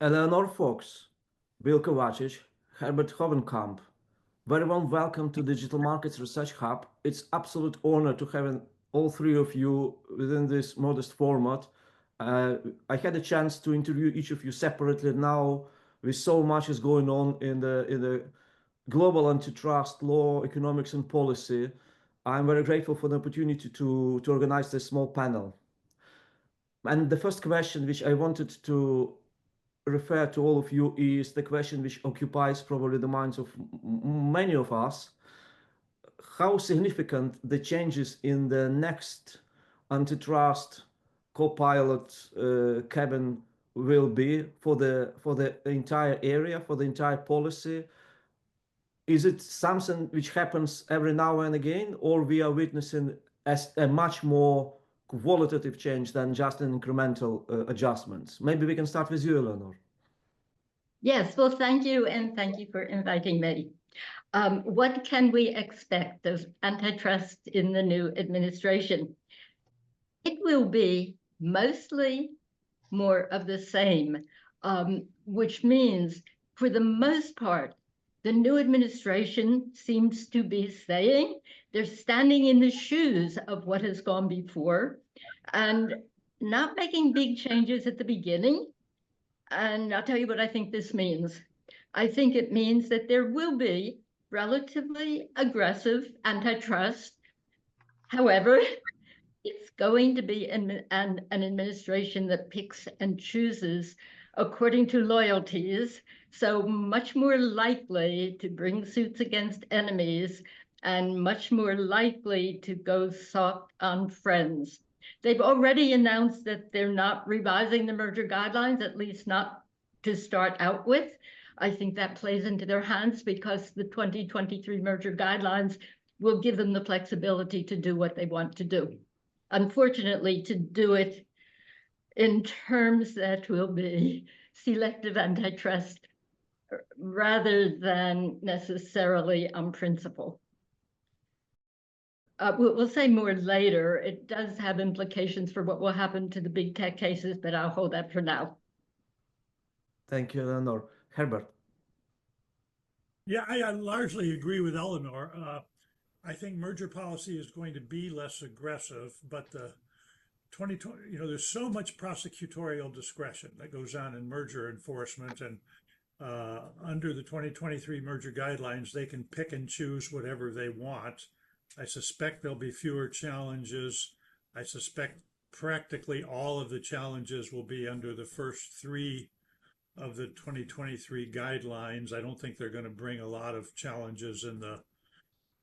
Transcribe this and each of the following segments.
Eleanor Fox, Bill Kovacic, Herbert Hovenkamp. Very warm welcome to Digital Markets Research Hub. It's absolute honor to have all three of you within this modest format. I had a chance to interview each of you separately. Now, with so much is going on in the global antitrust law, economics, and policy, I'm very grateful for the opportunity to organize this small panel. And the first question which I wanted to refer to all of you is the question which occupies probably the minds of many of us. How significant the changes in the next antitrust co-pilot cabin will be for the entire area, for the entire policy? Is it something which happens every now and again, or we are witnessing as a much more qualitative change than just an incremental adjustments? Maybe we can start with you, Eleanor. Yes, well, thank you, and thank you for inviting me. What can we expect of antitrust in the new administration? It will be mostly more of the same, which means, for the most part, the new administration seems to be saying they're standing in the shoes of what has gone before and not making big changes at the beginning. And I'll tell you what I think this means. I think it means that there will be relatively aggressive antitrust. However, it's going to be an administration that picks and chooses according to loyalties, so much more likely to bring suits against enemies and much more likely to go soft on friends. They've already announced that they're not revising the merger guidelines, at least not to start out with. I think that plays into their hands because the 2023 merger guidelines will give them the flexibility to do what they want to do. Unfortunately, to do it in terms that will be selective antitrust rather than necessarily on principle. We'll say more later. It does have implications for what will happen to the big tech cases, but I'll hold that for now. Thank you, Eleanor. Herbert. Yeah, I largely agree with Eleanor. I think merger policy is going to be less aggressive, but the 2020, there's so much prosecutorial discretion that goes on in merger enforcement, and under the 2023 merger guidelines, they can pick and choose whatever they want. I suspect there'll be fewer challenges. I suspect practically all of the challenges will be under the first three of the 2023 guidelines. I don't think they're going to bring a lot of challenges in the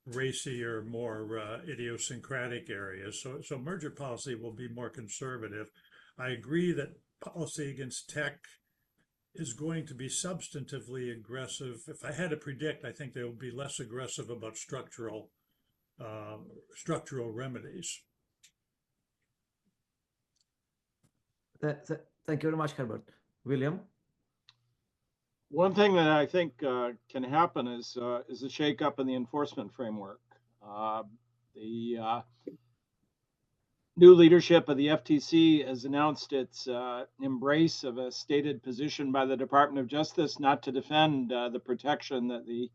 racy or more idiosyncratic areas. So merger policy will be more conservative. I agree that policy against tech is going to be substantively aggressive. If I had to predict, I think they will be less aggressive about structural remedies. Thank you very much, Herbert. William? One thing that I think can happen is a shakeup in the enforcement framework. The new leadership of the FTC has announced its embrace of a stated position by the Department of Justice not to defend the protection that the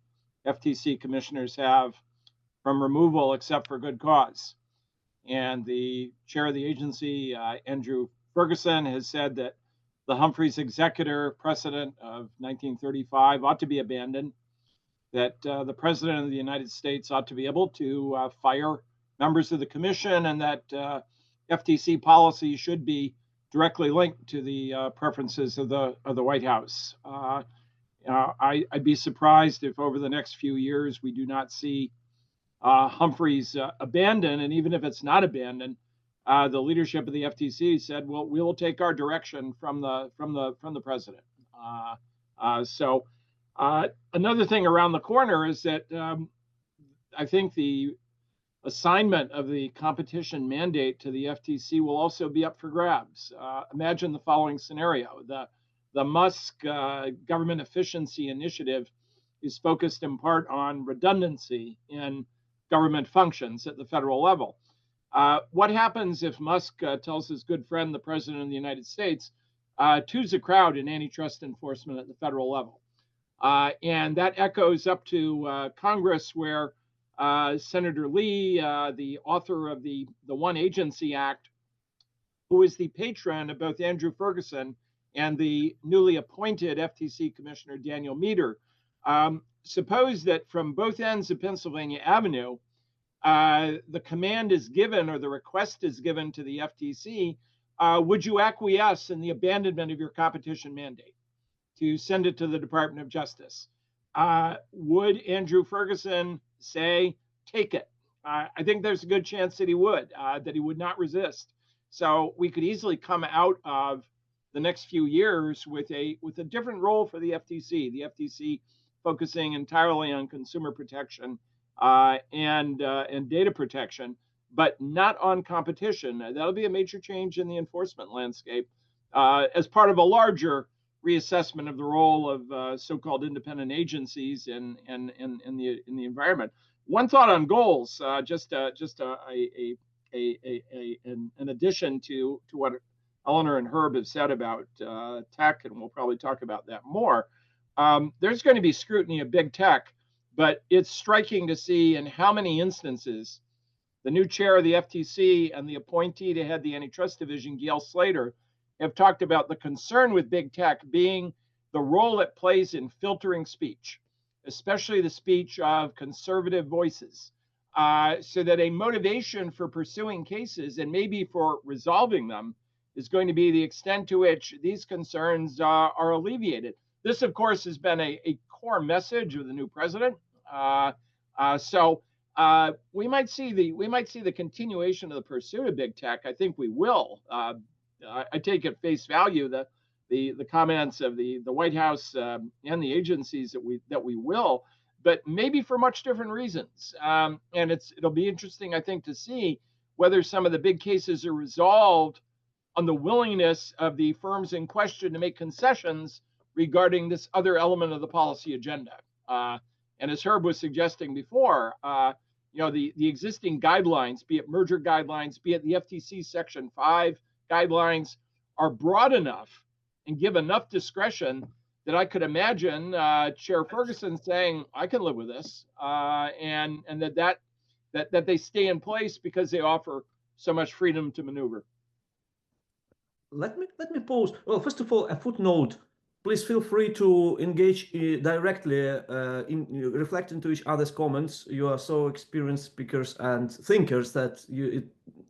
FTC commissioners have from removal except for good cause. And the chair of the agency, Andrew Ferguson, has said that the Humphreys executor precedent of 1935 ought to be abandoned, that the president of the United States ought to be able to fire members of the commission, and that FTC policy should be directly linked to the preferences of the White House. I'd be surprised if over the next few years we do not see Humphreys abandoned, and even if it's not abandoned, the leadership of the FTC said, "Well, we will take our direction from the president." So another thing around the corner is that I think the assignment of the competition mandate to the FTC will also be up for grabs. Imagine the following scenario: the Musk government efficiency initiative is focused in part on redundancy in government functions at the federal level. What happens if Musk tells his good friend, the president of the United States, two's a crowd in antitrust enforcement at the federal level. And that echoes up to Congress, where Senator Lee, the author of the One Agency Act, who is the patron of both Andrew Ferguson and the newly appointed FTC Commissioner Daniel Meter, suppose that from both ends of Pennsylvania Avenue, the command is given or the request is given to the FTC, would you acquiesce in the abandonment of your competition mandate to send it to the Department of Justice? Would Andrew Ferguson say, take it? I think there's a good chance that he would not resist. So we could easily come out of the next few years with a different role for the FTC focusing entirely on consumer protection and data protection, but not on competition. That'll be a major change in the enforcement landscape as part of a larger reassessment of the role of so-called independent agencies in the environment. One thought on goals, in addition to what Eleanor and Herb have said about tech, and we'll probably talk about that more. There's going to be scrutiny of big tech, but it's striking to see in how many instances the new chair of the FTC and the appointee to head the antitrust division, Gail Slater, have talked about the concern with big tech being the role it plays in filtering speech, especially the speech of conservative voices, so that a motivation for pursuing cases and maybe for resolving them is going to be the extent to which these concerns are alleviated. This, of course, has been a core message of the new president. So we might see the continuation of the pursuit of big tech. I think we will. I take at face value the comments of the White House and the agencies that we will, but maybe for much different reasons. And it'll be interesting, I think, to see whether some of the big cases are resolved on the willingness of the firms in question to make concessions regarding this other element of the policy agenda. And as Herb was suggesting before, the existing guidelines, be it merger guidelines, be it the FTC Section 5 guidelines, are broad enough and give enough discretion that I could imagine Chair Ferguson saying, I can live with this, and that they stay in place because they offer so much freedom to maneuver. Let me pause. Well, first of all, a footnote. Please feel free to engage directly reflect into each other's comments. You are so experienced speakers and thinkers that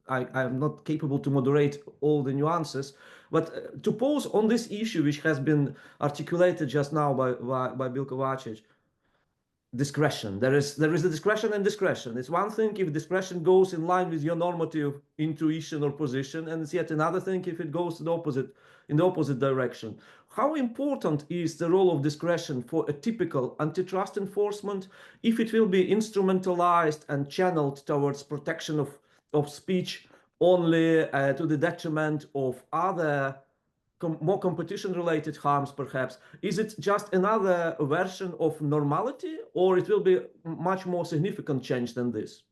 I am not capable to moderate all the nuances. But to pause on this issue, which has been articulated just now by Bill Kovacic, discretion. There is a discretion and discretion. It's one thing if discretion goes in line with your normative intuition or position, and it's yet another thing if it goes in the opposite direction. How important is the role of discretion for a typical antitrust enforcement if it will be instrumentalized and channeled towards protection of speech only to the detriment of other more competition-related harms, perhaps? Is it just another version of normality, or it will be much more significant change than this?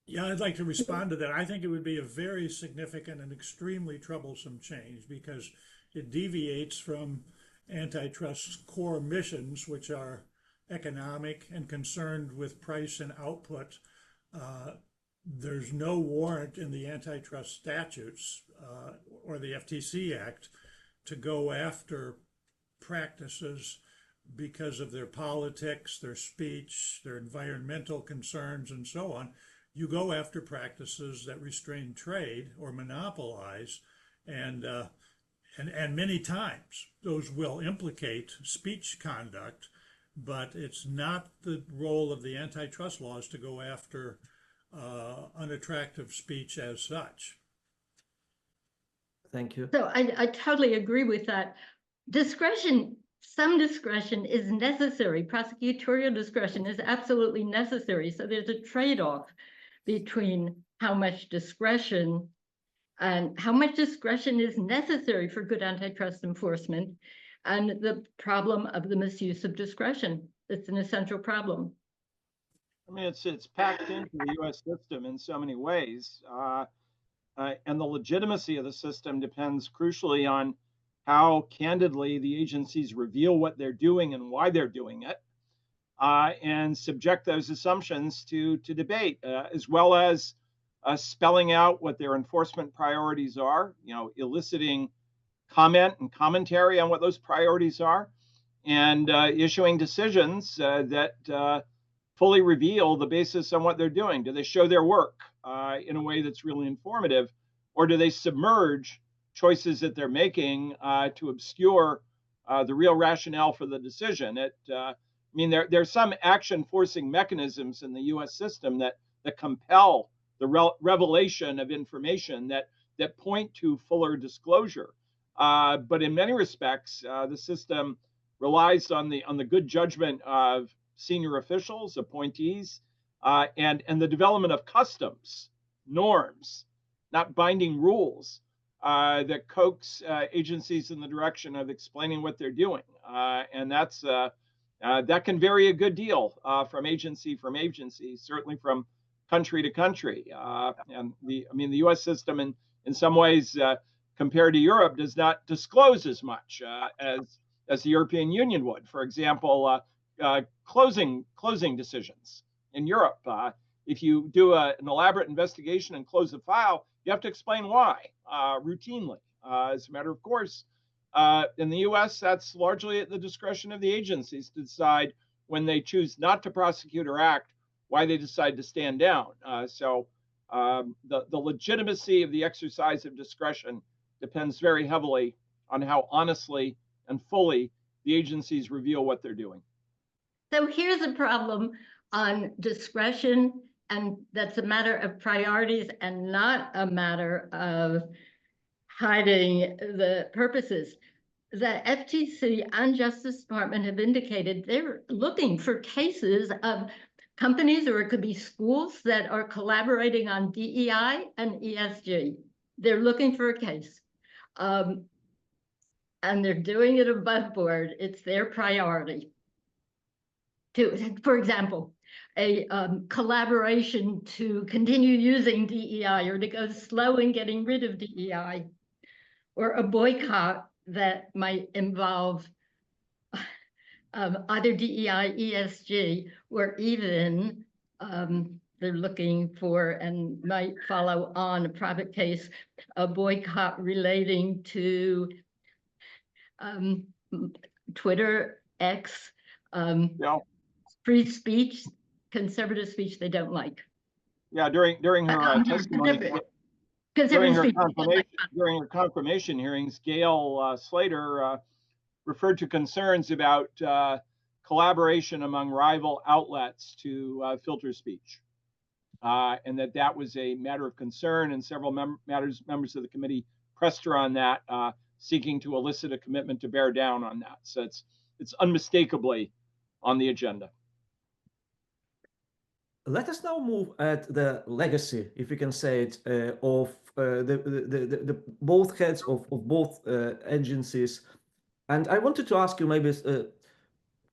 Yeah, I'd like to respond to that. I think it would be a very significant and extremely troublesome change because it deviates from antitrust's core missions, which are economic and concerned with price and output. There's no warrant in the antitrust statutes or the FTC Act to go after practices because of their politics, their speech, their environmental concerns, and so on. You go after practices that restrain trade or monopolize, and many times those will implicate speech conduct, but it's not the role of the antitrust laws to go after unattractive speech as such. Thank you. So I totally agree with that. Some discretion is necessary. Prosecutorial discretion is absolutely necessary. So there's a trade-off between how much discretion is necessary for good antitrust enforcement and the problem of the misuse of discretion. It's an essential problem. I mean, it's packed into the U.S. system in so many ways. and the legitimacy of the system depends crucially on how candidly the agencies reveal what they're doing and why they're doing it, and subject those assumptions to debate, as well as spelling out what their enforcement priorities are, eliciting comment and commentary on what those priorities are, and issuing decisions that fully reveal the basis on what they're doing. Do they show their work in a way that's really informative, or do they submerge choices that they're making to obscure the real rationale for the decision? There's some action forcing mechanisms in the U.S. system that compel the revelation of information that point to fuller disclosure. But in many respects, the system relies on the good judgment of senior officials, appointees, and the development of customs, norms, not binding rules that coax agencies in the direction of explaining what they're doing. And that can vary a good deal from agency, certainly from country to country. And the U.S. system, in some ways, compared to Europe, does not disclose as much as the European Union would. For example, closing decisions in Europe. If you do an elaborate investigation and close a file, you have to explain why routinely. As a matter of course, in the U.S., that's largely at the discretion of the agencies to decide when they choose not to prosecute or act, why they decide to stand down. So the legitimacy of the exercise of discretion depends very heavily on how honestly and fully the agencies reveal what they're doing. So here's a problem on discretion, and that's a matter of priorities and not a matter of hiding the purposes. The FTC and Justice Department have indicated they're looking for cases of companies, or it could be schools, that are collaborating on DEI and ESG. They're looking for a case. And they're doing it above board. It's their priority. For example, a collaboration to continue using DEI, or to go slow in getting rid of DEI, or a boycott that might involve either DEI, ESG, or even they're looking for, and might follow on a private case, a boycott relating to Twitter, X, free speech, conservative speech they don't like. Yeah, during her testimony, during her confirmation hearings, Gail Slater referred to concerns about collaboration among rival outlets to filter speech, and that was a matter of concern, and several members of the committee pressed her on that, seeking to elicit a commitment to bear down on that. So it's unmistakably on the agenda. Let us now move at the legacy, if we can say it, of the both heads of both agencies. And I wanted to ask you, maybe,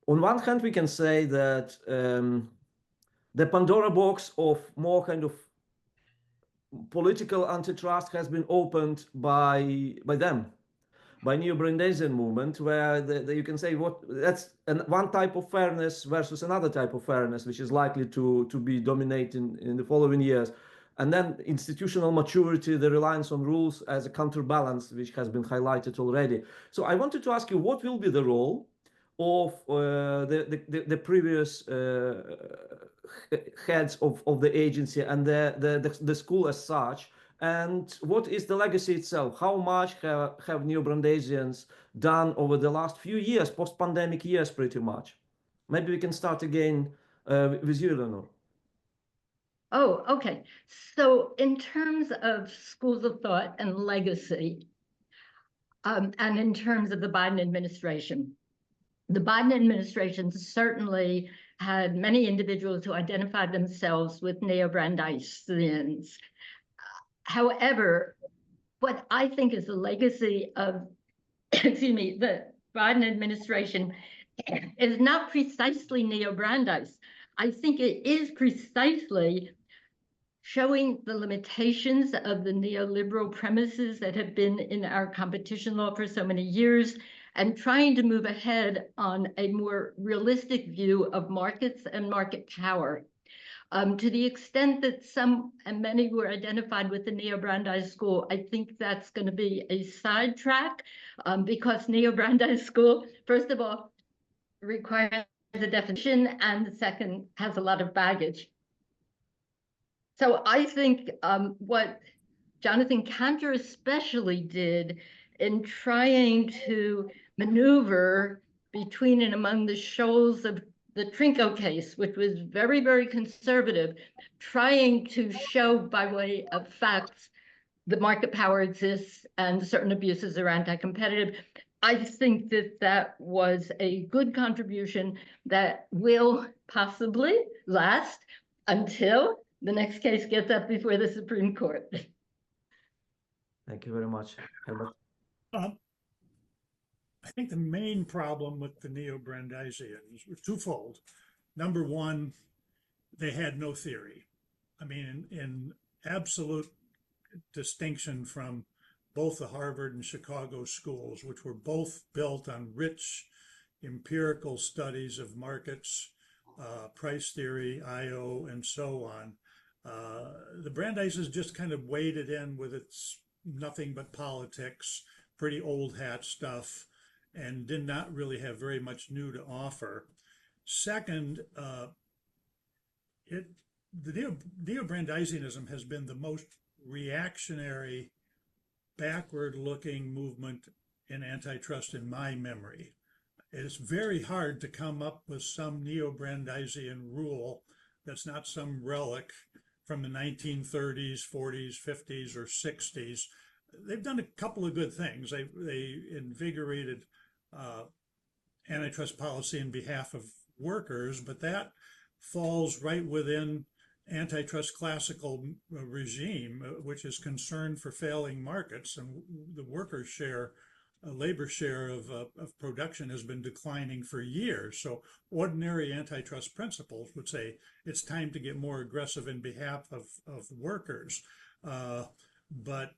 on one hand, we can say that the Pandora box of more kind of political antitrust has been opened by them, by Neo-Brandeisian movement, where you can say that's one type of fairness versus another type of fairness, which is likely to be dominating in the following years. And then institutional maturity, the reliance on rules as a counterbalance, which has been highlighted already. So I wanted to ask you, what will be the role of the previous heads of the agency and the school as such? And what is the legacy itself? How much have Neo-Brandeisians done over the last few years, post-pandemic years, pretty much? Maybe we can start again with you, Eleanor. Oh, okay. So in terms of schools of thought and legacy, and in terms of the Biden administration certainly had many individuals who identified themselves with Neo-Brandeisians. However, what I think is the legacy of, the Biden administration is not precisely Neo-Brandeis. I think it is precisely showing the limitations of the neoliberal premises that have been in our competition law for so many years, and trying to move ahead on a more realistic view of markets and market power. To the extent that some and many were identified with the Neo-Brandeis school, I think that's going to be a sidetrack because Neo-Brandeis school, first of all, requires a definition, and the second has a lot of baggage. So I think what Jonathan Cantor especially did in trying to maneuver between and among the shoals of the Trinko case, which was very, very conservative, trying to show by way of facts the market power exists and certain abuses are anti-competitive. I think that that was a good contribution that will possibly last until the next case gets up before the Supreme Court. Thank you very much, Herbert. I think the main problem with the Neo-Brandeisians was twofold. Number one, they had no theory. I mean, in absolute distinction from both the Harvard and Chicago schools, which were both built on rich empirical studies of markets, price theory, IO, and so on. The Brandeisans just kind of waded in with its nothing but politics, pretty old hat stuff, and did not really have very much new to offer. Second, the Neo-Brandeisianism has been the most reactionary, backward-looking movement in antitrust in my memory. It's very hard to come up with some Neo-Brandeisian rule that's not some relic from the 1930s, 40s, 50s, or 60s. They've done a couple of good things. They invigorated antitrust policy in behalf of workers, but that falls right within antitrust classical regime, which is concerned for failing markets, and the workers' share, labor share of production has been declining for years. So ordinary antitrust principles would say it's time to get more aggressive in behalf of workers. But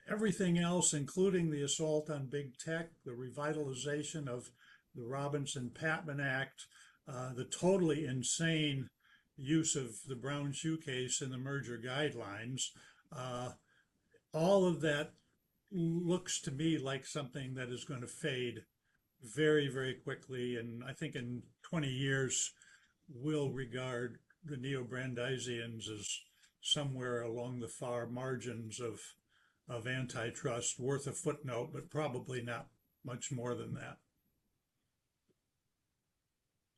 everything else, including the assault on big tech, the revitalization of the Robinson-Patman Act, the totally insane use of the brown shoe case in the merger guidelines, all of that looks to me like something that is going to fade very, very quickly. And I think in 20 years, we'll regard the Neo-Brandeisians as somewhere along the far margins of antitrust, worth a footnote, but probably not much more than that.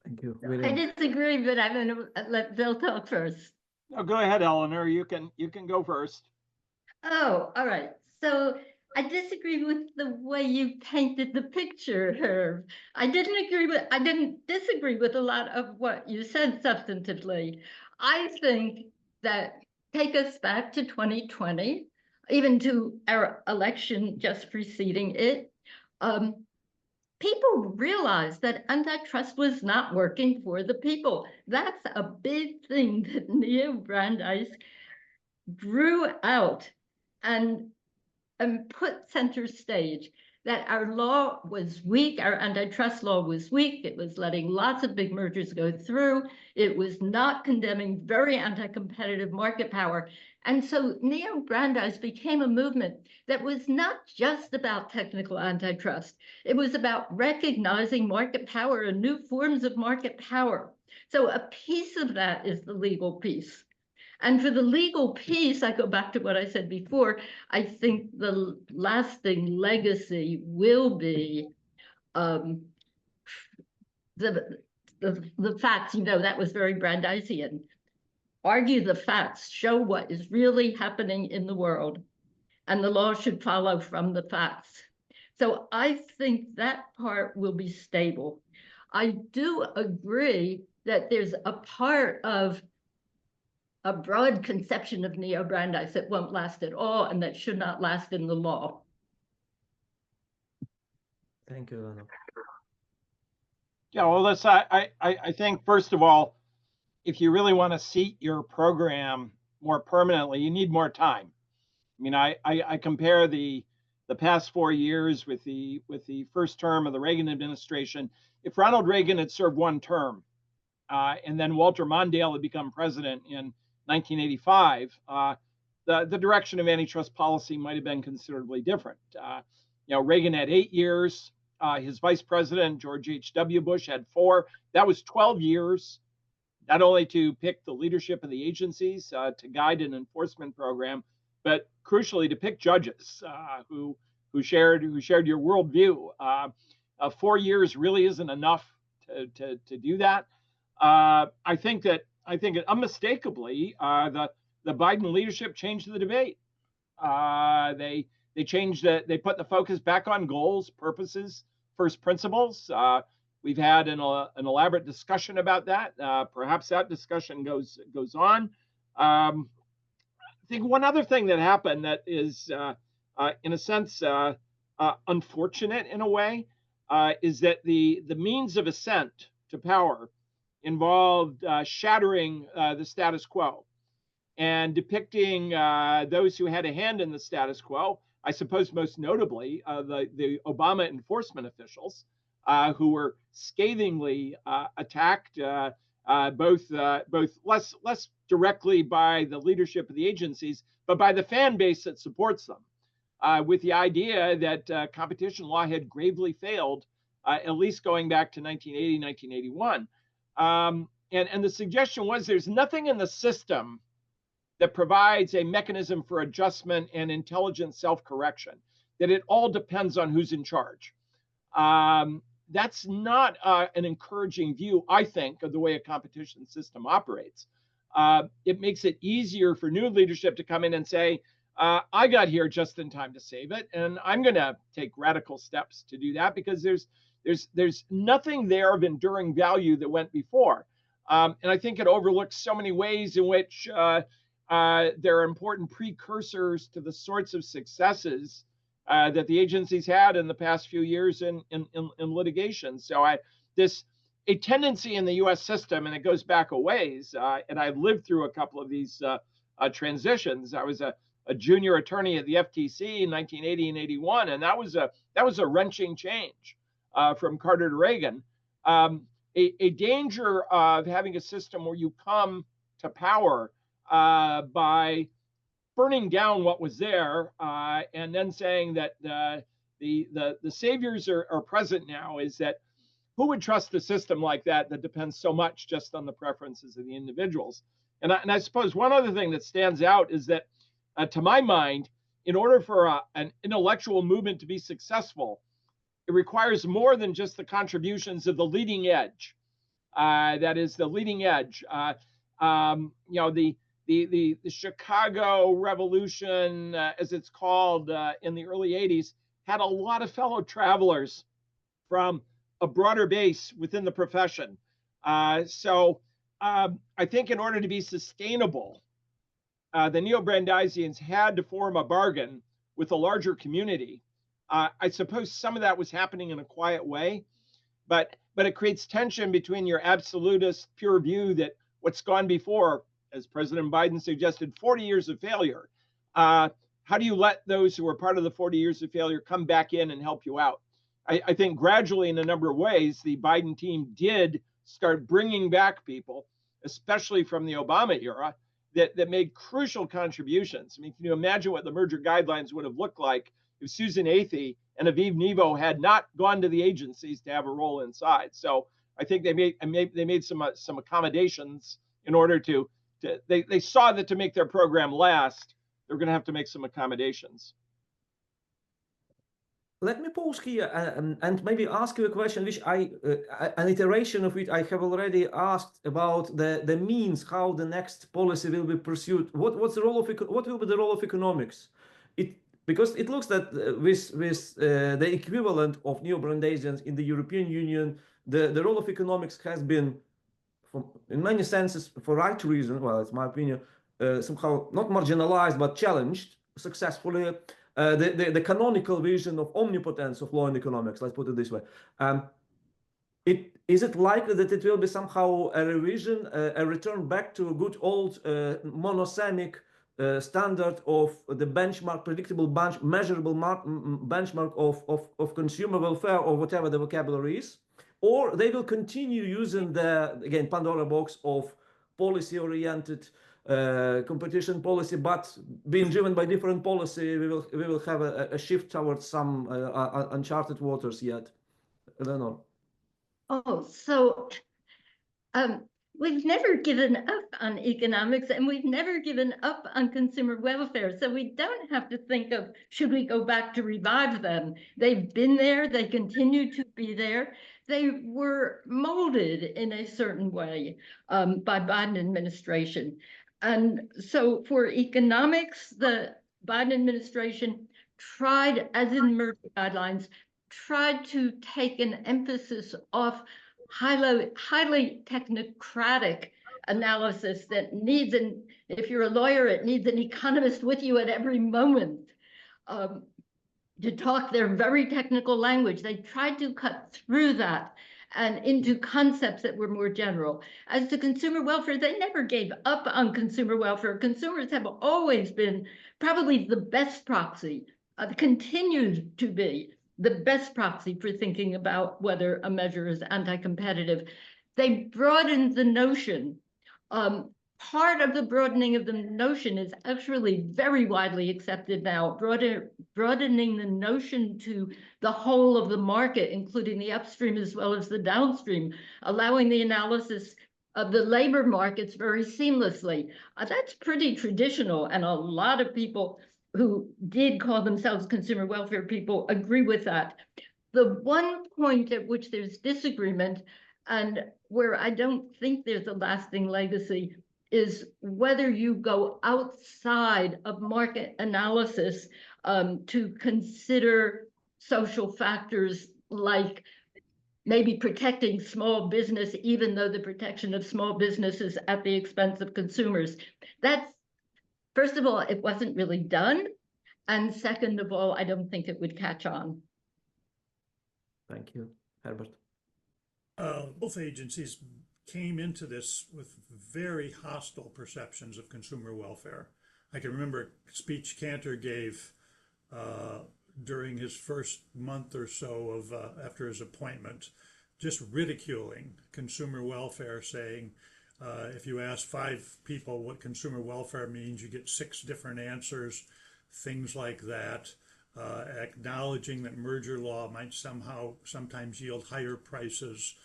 Thank you. I disagree, but I'm going to let Bill talk first. No, go ahead, Eleanor. You can go first. Oh, all right. So I disagree with the way you painted the picture, Herb. I didn't disagree with a lot of what you said substantively. I think that take us back to 2020, even to our election just preceding it. People realized that antitrust was not working for the people. That's a big thing that Neo-Brandeis drew out and put center stage, that our law was weak, our antitrust law was weak. It was letting lots of big mergers go through. It was not condemning very anti-competitive market power. And so Neo-Brandeis became a movement that was not just about technical antitrust. It was about recognizing market power and new forms of market power. So a piece of that is the legal piece. And for the legal piece, I go back to what I said before, I think the lasting legacy will be the facts. You know, that was very Brandeisian. Argue the facts, show what is really happening in the world, and the law should follow from the facts. So I think that part will be stable. I do agree that there's a part of a broad conception of Neo-Brandeis that won't last at all and that should not last in the law. Thank you, Eleanor. Yeah, well, I think, first of all, if you really want to seat your program more permanently, you need more time. I mean, I compare the past 4 years with the first term of the Reagan administration. If Ronald Reagan had served one term, and then Walter Mondale had become president in 1985, the direction of antitrust policy might have been considerably different. Reagan had 8 years. His vice president, George H.W. Bush, had 4. That was 12 years, not only to pick the leadership of the agencies, to guide an enforcement program, but crucially to pick judges who shared your worldview. 4 years really isn't enough to do that. I think unmistakably the Biden leadership changed the debate. They changed it. They put the focus back on goals, purposes, first principles. We've had an elaborate discussion about that. Perhaps that discussion goes on. I think one other thing that happened that is, in a sense, unfortunate in a way, is that the means of ascent to power involved shattering the status quo and depicting those who had a hand in the status quo. I suppose most notably the Obama enforcement officials who were scathingly attacked, both less directly by the leadership of the agencies, but by the fan base that supports them, with the idea that competition law had gravely failed, at least going back to 1980, 1981. And the suggestion was there's nothing in the system that provides a mechanism for adjustment and intelligent self-correction, that it all depends on who's in charge. That's not an encouraging view, I think, of the way a competition system operates. It makes it easier for new leadership to come in and say, I got here just in time to save it, and I'm going to take radical steps to do that because there's nothing there of enduring value that went before. And I think it overlooks so many ways in which there are important precursors to the sorts of successes that the agencies had in the past few years in litigation. So a tendency in the U.S. system, and it goes back a ways, and I've lived through a couple of these transitions. I was a junior attorney at the FTC in 1980 and 81, and that was a wrenching change from Carter to Reagan. A danger of having a system where you come to power by burning down what was there and then saying that the saviors are present now is that who would trust a system like that depends so much just on the preferences of the individuals. And I suppose one other thing that stands out is that, to my mind, in order for an intellectual movement to be successful, it requires more than just the contributions of the leading edge. That is the leading edge. The Chicago Revolution, as it's called in the early 80s, had a lot of fellow travelers from a broader base within the profession. So I think in order to be sustainable, the Neo-Brandeisians had to form a bargain with a larger community. I suppose some of that was happening in a quiet way, but it creates tension between your absolutist pure view that what's gone before, as President Biden suggested, 40 years of failure. How do you let those who are part of the 40 years of failure come back in and help you out? I think gradually, in a number of ways, the Biden team did start bringing back people, especially from the Obama era, that made crucial contributions. I mean, can you imagine what the merger guidelines would have looked like if Susan Athey and Aviv Nevo had not gone to the agencies to have a role inside? So I think they made some accommodations in order to they saw that to make their program last, they're going to have to make some accommodations. Let me pause here and maybe ask you a question, which an iteration of which I have already asked about the means, how the next policy will be pursued. What will be the role of economics? Because it looks that with the equivalent of Neo-Brandeisians in the European Union, the role of economics has been, in many senses, for right reason, well, it's my opinion, somehow not marginalized, but challenged successfully. The canonical vision of omnipotence of law and economics, let's put it this way. Is it likely that it will be somehow a revision, a return back to a good old monosemic standard of the benchmark, predictable measurable benchmark of consumer welfare, or whatever the vocabulary is? Or they will continue using the, again, Pandora box of policy-oriented competition policy, but being driven by different policy, we will have a shift towards some uncharted waters yet. Eleanor. Oh, so we've never given up on economics, and we've never given up on consumer welfare. So we don't have to think of, should we go back to revive them? They've been there, they continue to be there. They were molded in a certain way by Biden administration. And so for economics, the Biden administration tried, as in merger guidelines, tried to take an emphasis off highly technocratic analysis that needs, and if you're a lawyer, it needs an economist with you at every moment to talk their very technical language. They tried to cut through that and into concepts that were more general. As to consumer welfare, they never gave up on consumer welfare. Consumers have always been probably the best proxy, continued to be the best proxy for thinking about whether a measure is anti-competitive. They broadened the notion. Part of the broadening of the notion is actually very widely accepted now, broadening the notion to the whole of the market, including the upstream as well as the downstream, allowing the analysis of the labor markets very seamlessly. That's pretty traditional, and a lot of people who did call themselves consumer welfare people agree with that. The one point at which there's disagreement, and where I don't think there's a lasting legacy, is whether you go outside of market analysis to consider social factors like maybe protecting small business, even though the protection of small business is at the expense of consumers. That's, first of all, it wasn't really done. And second of all, I don't think it would catch on. Thank you. Herbert. Both agencies came into this with very hostile perceptions of consumer welfare. I can remember a speech Cantor gave during his first month or so of after his appointment, just ridiculing consumer welfare, saying, if you ask 5 people what consumer welfare means, you get 6 different answers, things like that, acknowledging that merger law might sometimes yield higher prices,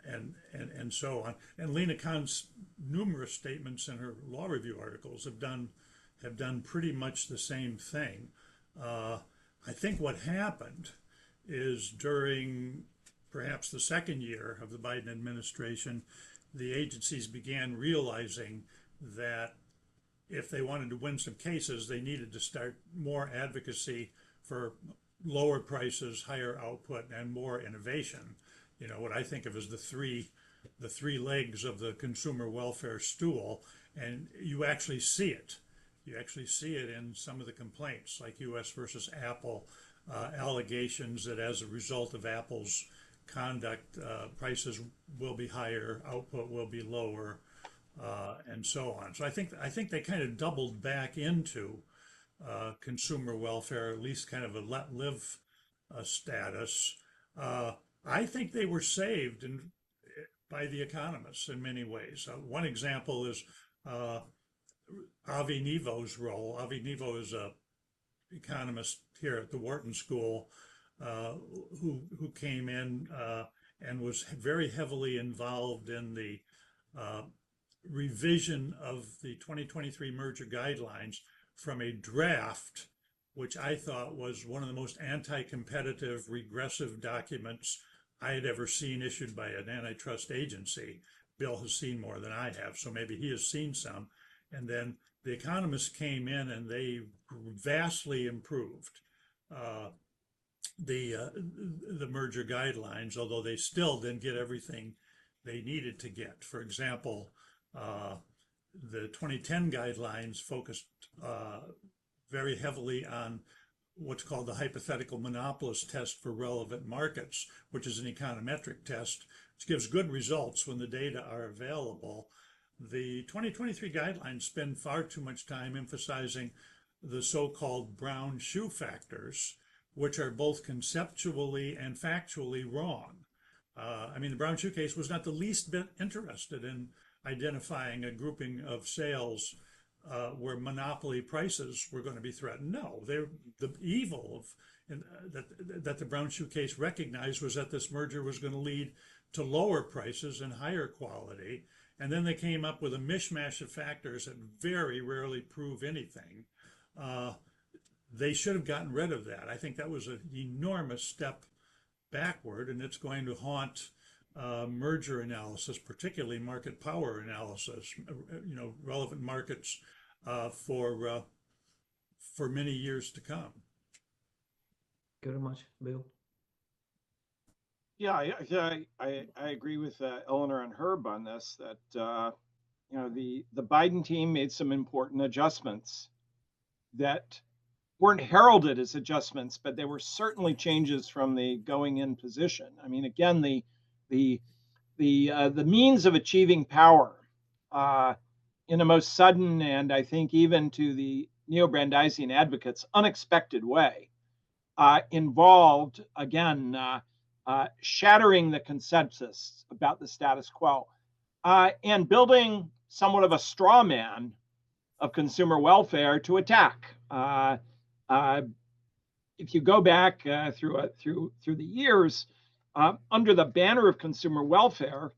and so on. And Lena Kahn's numerous statements in her law review articles have done pretty much the same thing. I think what happened is during perhaps the second year of the Biden administration, the agencies began realizing that if they wanted to win some cases, they needed to start more advocacy for lower prices, higher output, and more innovation. You know, what I think of as the three legs of the consumer welfare stool, and you actually see it. You actually see it in some of the complaints, like U.S. versus Apple, allegations that as a result of Apple's conduct, prices will be higher, output will be lower, and so on. So I think they kind of doubled back into consumer welfare, at least kind of a let live status. I think they were saved by the economists in many ways. One example is Avi Nevo's role. Avi Nevo is an economist here at the Wharton School who came in and was very heavily involved in the revision of the 2023 merger guidelines from a draft, which I thought was one of the most anti-competitive, regressive documents I had ever seen issued by an antitrust agency. Bill has seen more than I have, so maybe he has seen some. And then the economists came in and they vastly improved the merger guidelines, although they still didn't get everything they needed to get. For example, the 2010 guidelines focused very heavily on what's called the hypothetical monopolist test for relevant markets, which is an econometric test, which gives good results when the data are available. The 2023 guidelines spend far too much time emphasizing the so-called brown shoe factors, which are both conceptually and factually wrong. I mean, the brown shoe case was not the least bit interested in identifying a grouping of sales where monopoly prices were going to be threatened. No, the evil of that the brown shoe case recognized was that this merger was going to lead to lower prices and higher quality. And then they came up with a mishmash of factors that very rarely prove anything. They should have gotten rid of that. I think that was an enormous step backward, and it's going to haunt merger analysis, particularly market power analysis, relevant markets for many years to come. Thank you very much, Bill. Yeah, I agree with Eleanor and Herb on this, that the Biden team made some important adjustments that weren't heralded as adjustments, but they were certainly changes from the going in position. I mean, again, the means of achieving power in a most sudden, and I think even to the Neo-Brandeisian advocates, unexpected way, involved, again, shattering the consensus about the status quo and building somewhat of a straw man of consumer welfare to attack. If you go back through the years, under the banner of consumer welfare,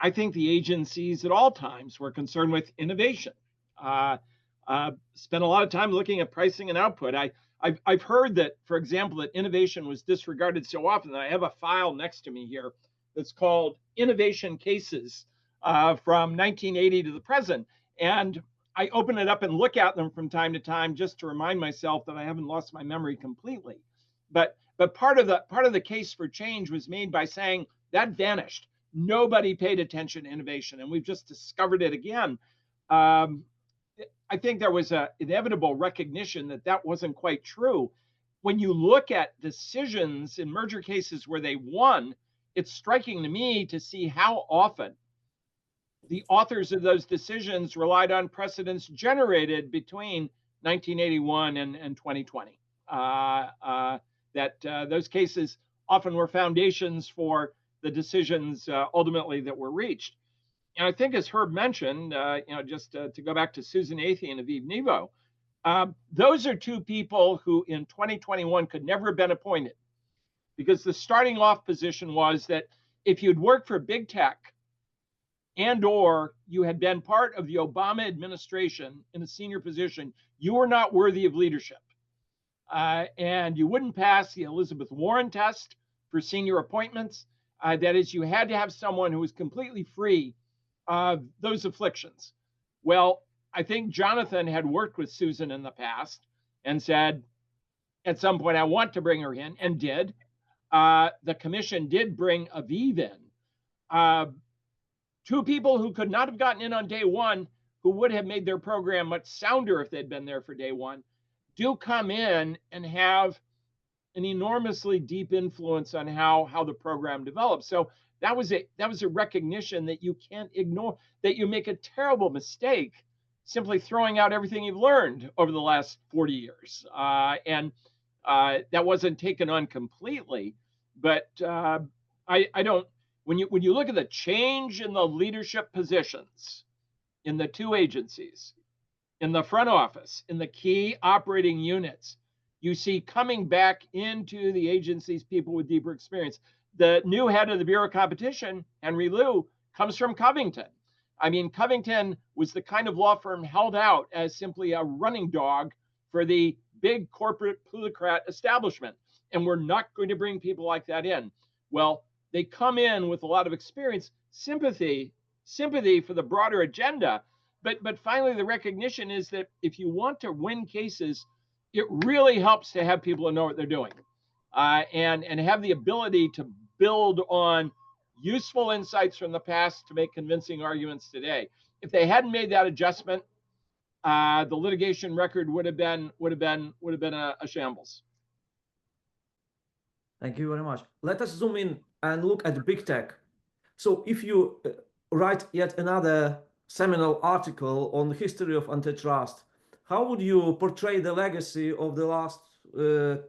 I think the agencies at all times were concerned with innovation. Spent a lot of time looking at pricing and output. I've heard that, for example, that innovation was disregarded so often that I have a file next to me here that's called Innovation Cases from 1980 to the present. And I open it up and look at them from time to time just to remind myself that I haven't lost my memory completely. But part of the case for change was made by saying that vanished. Nobody paid attention to innovation, and we've just discovered it again. I think there was an inevitable recognition that that wasn't quite true. When you look at decisions in merger cases where they won, it's striking to me to see how often the authors of those decisions relied on precedents generated between 1981 and 2020. Those cases often were foundations for the decisions ultimately that were reached. And I think, as Herb mentioned, just to go back to Susan Athey and Aviv Nevo, those are two people who in 2021 could never have been appointed, because the starting off position was that if you'd worked for big tech and or you had been part of the Obama administration in a senior position, you were not worthy of leadership. And you wouldn't pass the Elizabeth Warren test for senior appointments. That is, you had to have someone who was completely free of those afflictions. Well, I think Jonathan had worked with Susan in the past and said, at some point, I want to bring her in, and did. The commission did bring Aviv in. Two people who could not have gotten in on day one, who would have made their program much sounder if they'd been there for day one, do come in and have an enormously deep influence on how the program develops. So that was a recognition that you can't ignore, that you make a terrible mistake simply throwing out everything you've learned over the last 40 years. And that wasn't taken on completely, but I don't, when you look at the change in the leadership positions in the two agencies, in the front office, in the key operating units, you see coming back into the agencies people with deeper experience. The new head of the Bureau of Competition, Henry Liu, comes from Covington. I mean, Covington was the kind of law firm held out as simply a running dog for the big corporate plutocrat establishment. And we're not going to bring people like that in. Well, they come in with a lot of experience, sympathy for the broader agenda. But finally, the recognition is that if you want to win cases, it really helps to have people who know what they're doing and have the ability to build on useful insights from the past to make convincing arguments today. If they hadn't made that adjustment, the litigation record would have been a shambles. Thank you very much. Let us zoom in and look at big tech. So if you write yet another seminal article on the history of antitrust, how would you portray the legacy of the last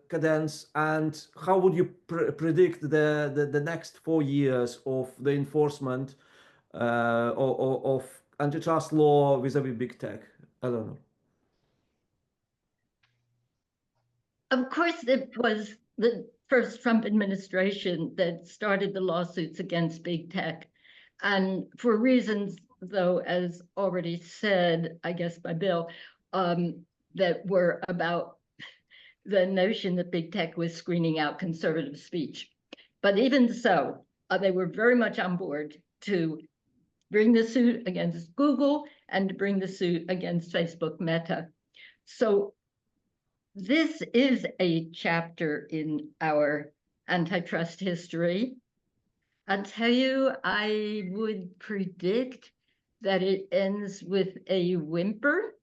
cadence, and how would you predict the next 4 years of the enforcement of antitrust law vis-a-vis big tech? Eleanor. Of course, it was the first Trump administration that started the lawsuits against big tech. And for reasons, though, as already said, I guess by Bill, that were about the notion that big tech was screening out conservative speech. But even so, they were very much on board to bring the suit against Google and to bring the suit against Facebook Meta. So this is a chapter in our antitrust history. I'll tell you, I would predict that it ends with a whimper.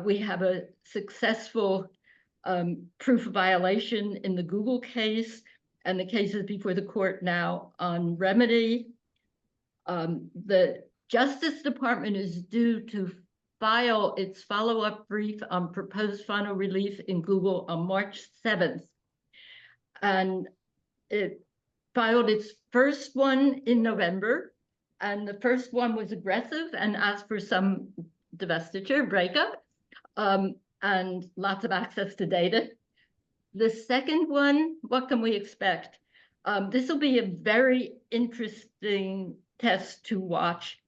We have a successful proof of violation in the Google case, and the cases before the court now on remedy. The Justice Department is due to file its follow-up brief on proposed final relief in Google on March 7th. And it filed its first one in November, and the first one was aggressive and asked for some divestiture, breakup, and lots of access to data. The second one, what can we expect? This will be a very interesting test to watch.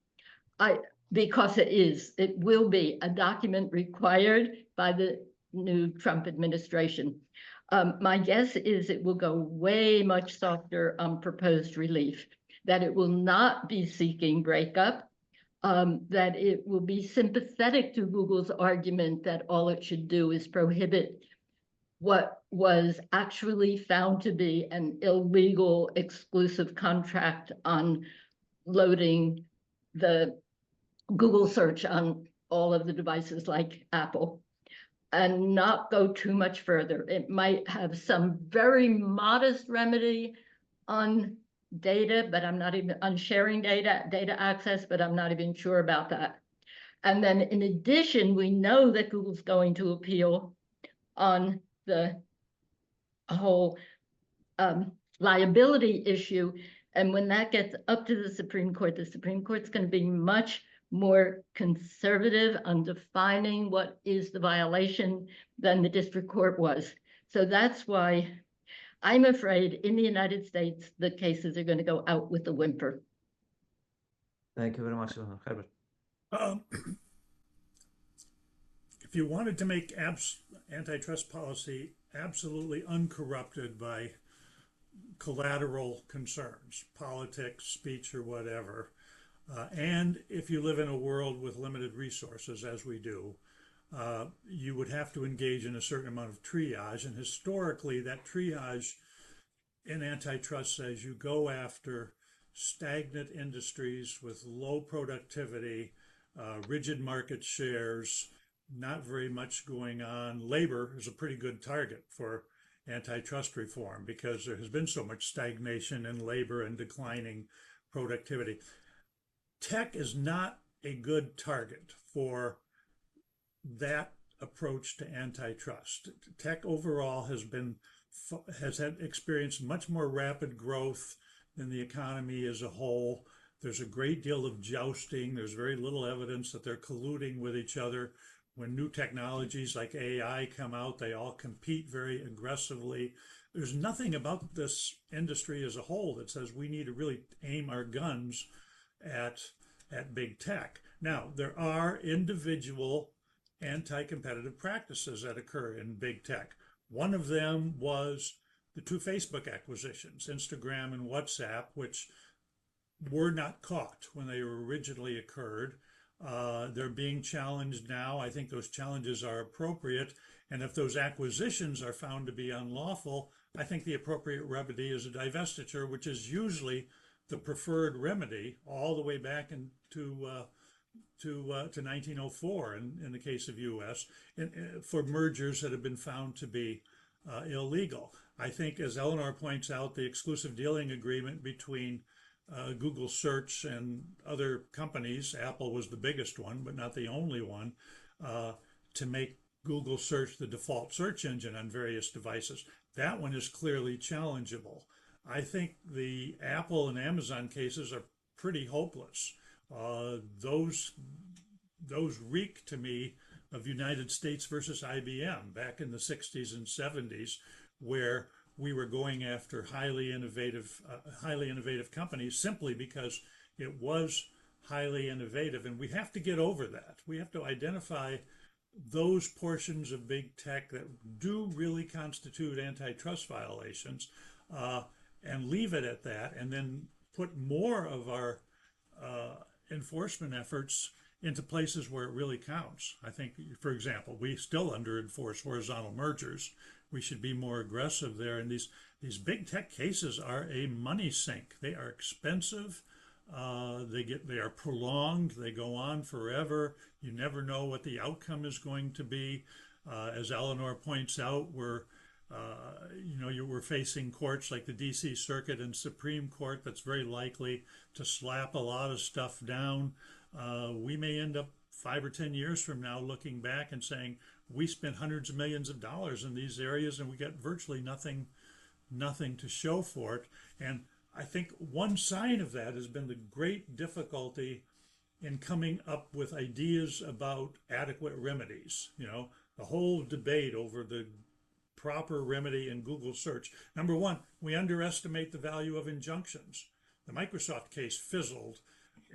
Because it will be a document required by the new Trump administration. My guess is it will go way much softer on proposed relief, that it will not be seeking breakup, that it will be sympathetic to Google's argument that all it should do is prohibit what was actually found to be an illegal exclusive contract on loading the Google search on all of the devices like Apple, and not go too much further. It might have some very modest remedy on data, but I'm not even on sharing data access, but I'm not even sure about that. And then in addition, we know that Google's going to appeal on the whole liability issue. And when that gets up to the Supreme Court's going to be much more conservative on defining what is the violation than the district court was. So that's why I'm afraid in the United States, the cases are going to go out with a whimper. Thank you very much, Herbert. If you wanted to make antitrust policy absolutely uncorrupted by collateral concerns, politics, speech, or whatever, and if you live in a world with limited resources, as we do, you would have to engage in a certain amount of triage. And historically, that triage in antitrust says you go after stagnant industries with low productivity, rigid market shares, not very much going on. Labor is a pretty good target for antitrust reform because there has been so much stagnation in labor and declining productivity. Tech is not a good target for that approach to antitrust. Tech overall has had experienced much more rapid growth than the economy as a whole. There's a great deal of jousting. There's very little evidence that they're colluding with each other. When new technologies like AI come out, they all compete very aggressively. There's nothing about this industry as a whole that says we need to really aim our guns at big tech. Now, there are individual anti-competitive practices that occur in big tech. One of them was the two Facebook acquisitions, Instagram and WhatsApp, which were not caught when they originally occurred. They're being challenged now. I think those challenges are appropriate. And if those acquisitions are found to be unlawful, I think the appropriate remedy is a divestiture, which is usually the preferred remedy all the way back into to 1904 in the case of U.S. For mergers that have been found to be illegal. I think, as Eleanor points out, the exclusive dealing agreement between Google Search and other companies, Apple was the biggest one, but not the only one, to make Google Search the default search engine on various devices. That one is clearly challengeable. I think the Apple and Amazon cases are pretty hopeless. Those reek to me of United States versus IBM back in the 60s and 70s, where we were going after highly innovative companies simply because it was highly innovative. And we have to get over that. We have to identify those portions of big tech that do really constitute antitrust violations, and leave it at that, and then put more of our enforcement efforts into places where it really counts. I think, for example, we still under-enforce horizontal mergers. We should be more aggressive there. And these big tech cases are a money sink. They are expensive. They are prolonged. They go on forever. You never know what the outcome is going to be. As Eleanor points out, we're facing courts like the DC Circuit and Supreme Court that's very likely to slap a lot of stuff down. We may end up 5 or 10 years from now looking back and saying, we spent hundreds of millions of dollars in these areas and we got virtually nothing to show for it. And I think one sign of that has been the great difficulty in coming up with ideas about adequate remedies. The whole debate over the proper remedy in Google search. Number one, we underestimate the value of injunctions. The Microsoft case fizzled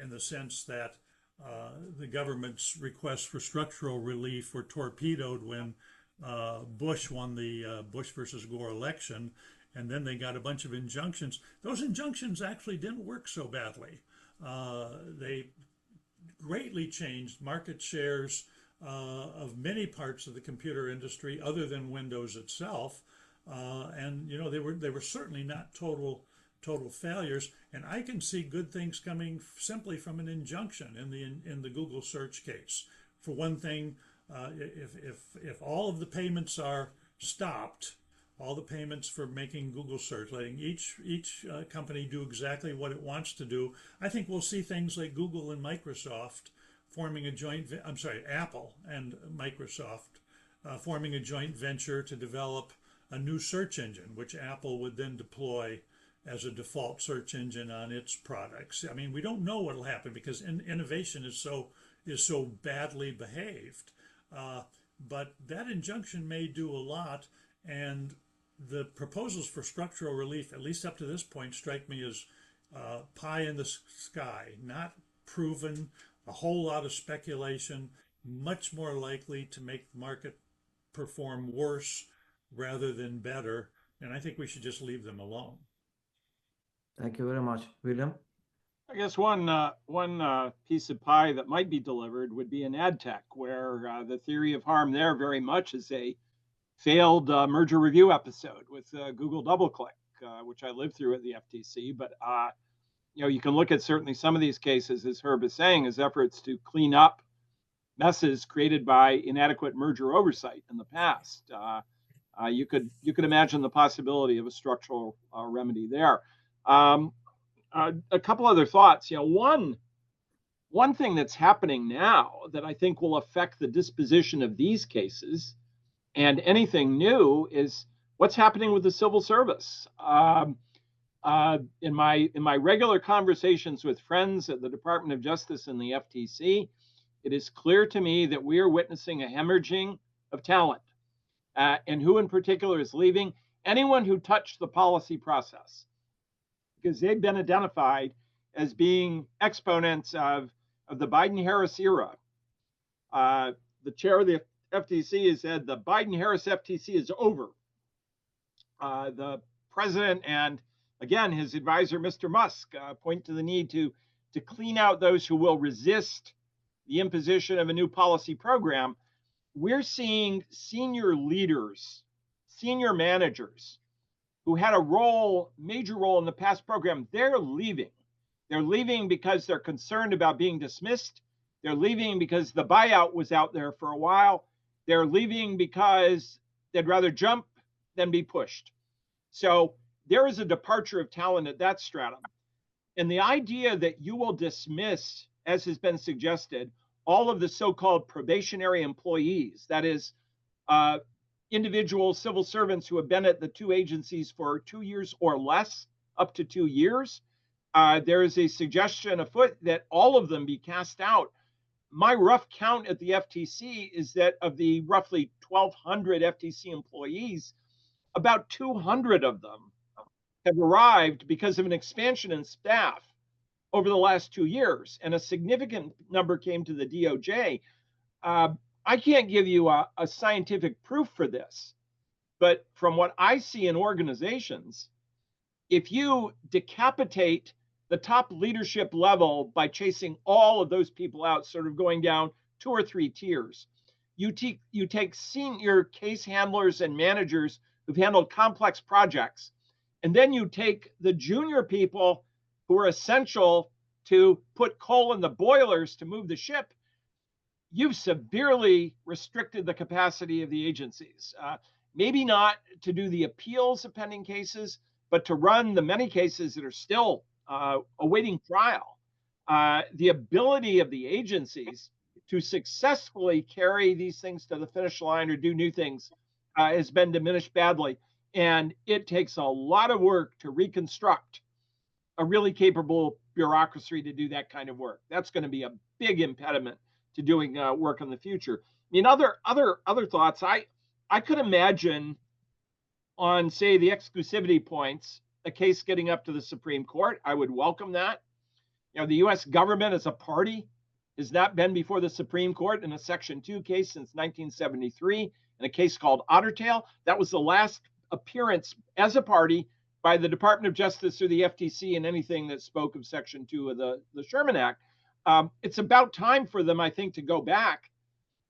in the sense that the government's requests for structural relief were torpedoed when Bush won the Bush versus Gore election, and then they got a bunch of injunctions. Those injunctions actually didn't work so badly. They greatly changed market shares of many parts of the computer industry other than Windows itself. And they were certainly not total failures. And I can see good things coming simply from an injunction in the Google search case. For one thing, if all of the payments are stopped, all the payments for making Google search, letting each company do exactly what it wants to do, I think we'll see things like Google and Microsoft forming a joint, Apple and Microsoft forming a joint venture to develop a new search engine, which Apple would then deploy as a default search engine on its products. I mean, we don't know what will happen because innovation is so badly behaved. But that injunction may do a lot, and the proposals for structural relief, at least up to this point, strike me as pie in the sky, not proven, a whole lot of speculation, much more likely to make the market perform worse rather than better. And I think we should just leave them alone. Thank you very much. William? I guess one piece of pie that might be delivered would be in ad tech, where the theory of harm there very much is a failed merger review episode with Google DoubleClick, which I lived through at the FTC. But you can look at certainly some of these cases, as Herb is saying, as efforts to clean up messes created by inadequate merger oversight in the past. You could imagine the possibility of a structural remedy there. A couple other thoughts. One thing that's happening now that I think will affect the disposition of these cases and anything new is what's happening with the civil service. In my regular conversations with friends at the Department of Justice and the FTC, it is clear to me that we are witnessing a hemorrhaging of talent. And who in particular is leaving? Anyone who touched the policy process, because they've been identified as being exponents of the Biden-Harris era. The chair of the FTC has said the Biden-Harris FTC is over. The president and, again, his advisor, Mr. Musk, point to the need to clean out those who will resist the imposition of a new policy program. We're seeing senior leaders, senior managers who had a major role in the past program, they're leaving. They're leaving because they're concerned about being dismissed. They're leaving because the buyout was out there for a while. They're leaving because they'd rather jump then be pushed. So there is a departure of talent at that stratum. And the idea that you will dismiss, as has been suggested, all of the so-called probationary employees, that is, individual civil servants who have been at the two agencies for 2 years or less, up to 2 years. There is a suggestion afoot that all of them be cast out. My rough count at the FTC is that of the roughly 1,200 FTC employees, about 200 of them have arrived because of an expansion in staff over the last 2 years, and a significant number came to the DOJ. I can't give you a scientific proof for this, but from what I see in organizations, if you decapitate the top leadership level by chasing all of those people out, sort of going down 2 or 3 tiers, you take senior case handlers and managers who've handled complex projects, and then you take the junior people who are essential to put coal in the boilers to move the ship, you've severely restricted the capacity of the agencies. Maybe not to do the appeals of pending cases, but to run the many cases that are still awaiting trial. The ability of the agencies to successfully carry these things to the finish line or do new things has been diminished badly. And it takes a lot of work to reconstruct a really capable bureaucracy to do that kind of work. That's going to be a big impediment to doing work in the future. I mean, other thoughts. I could imagine on, say, the exclusivity points, a case getting up to the Supreme Court. I would welcome that. You know, the U.S. government as a party has not been before the Supreme Court in a Section 2 case since 1973, in a case called Ottertail. That was the last appearance as a party by the Department of Justice or the FTC in anything that spoke of Section 2 of the Sherman Act. It's about time for them, I think, to go back.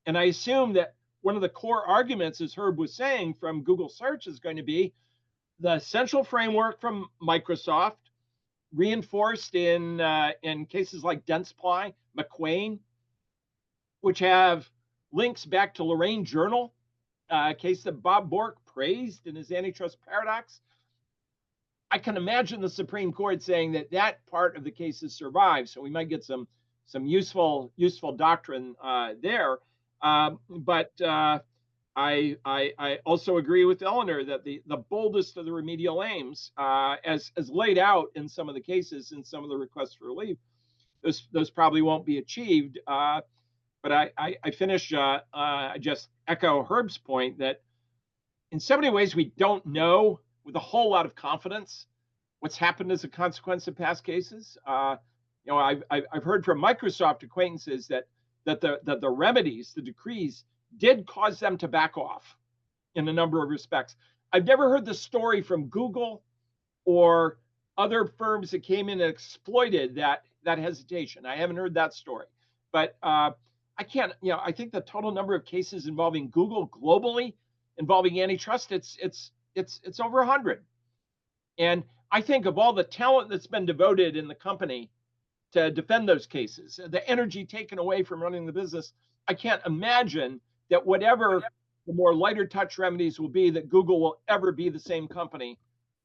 And I assume that one of the core arguments, as Herb was saying, from Google search is going to be the central framework from Microsoft, reinforced in cases like Dentsply, McQueen, which have links back to Lorraine Journal, a case that Bob Bork praised in his Antitrust Paradox. I can imagine the Supreme Court saying that that part of the case has survived, so we might get some useful doctrine there. But I also agree with Eleanor that the boldest of the remedial aims, as laid out in some of the cases, in some of the requests for relief, those probably won't be achieved. But I finish, I just echo Herb's point that in so many ways we don't know with a whole lot of confidence what's happened as a consequence of past cases. You know, I've heard from Microsoft acquaintances that the remedies, the decrees, did cause them to back off in a number of respects. I've never heard the story from Google or other firms that came in and exploited that hesitation. I haven't heard that story, but I can't. You know, I think the total number of cases involving Google globally involving antitrust, it's over 100. And I think of all the talent that's been devoted in the company to defend those cases, the energy taken away from running the business, I can't imagine that whatever the more lighter touch remedies will be, that Google will ever be the same company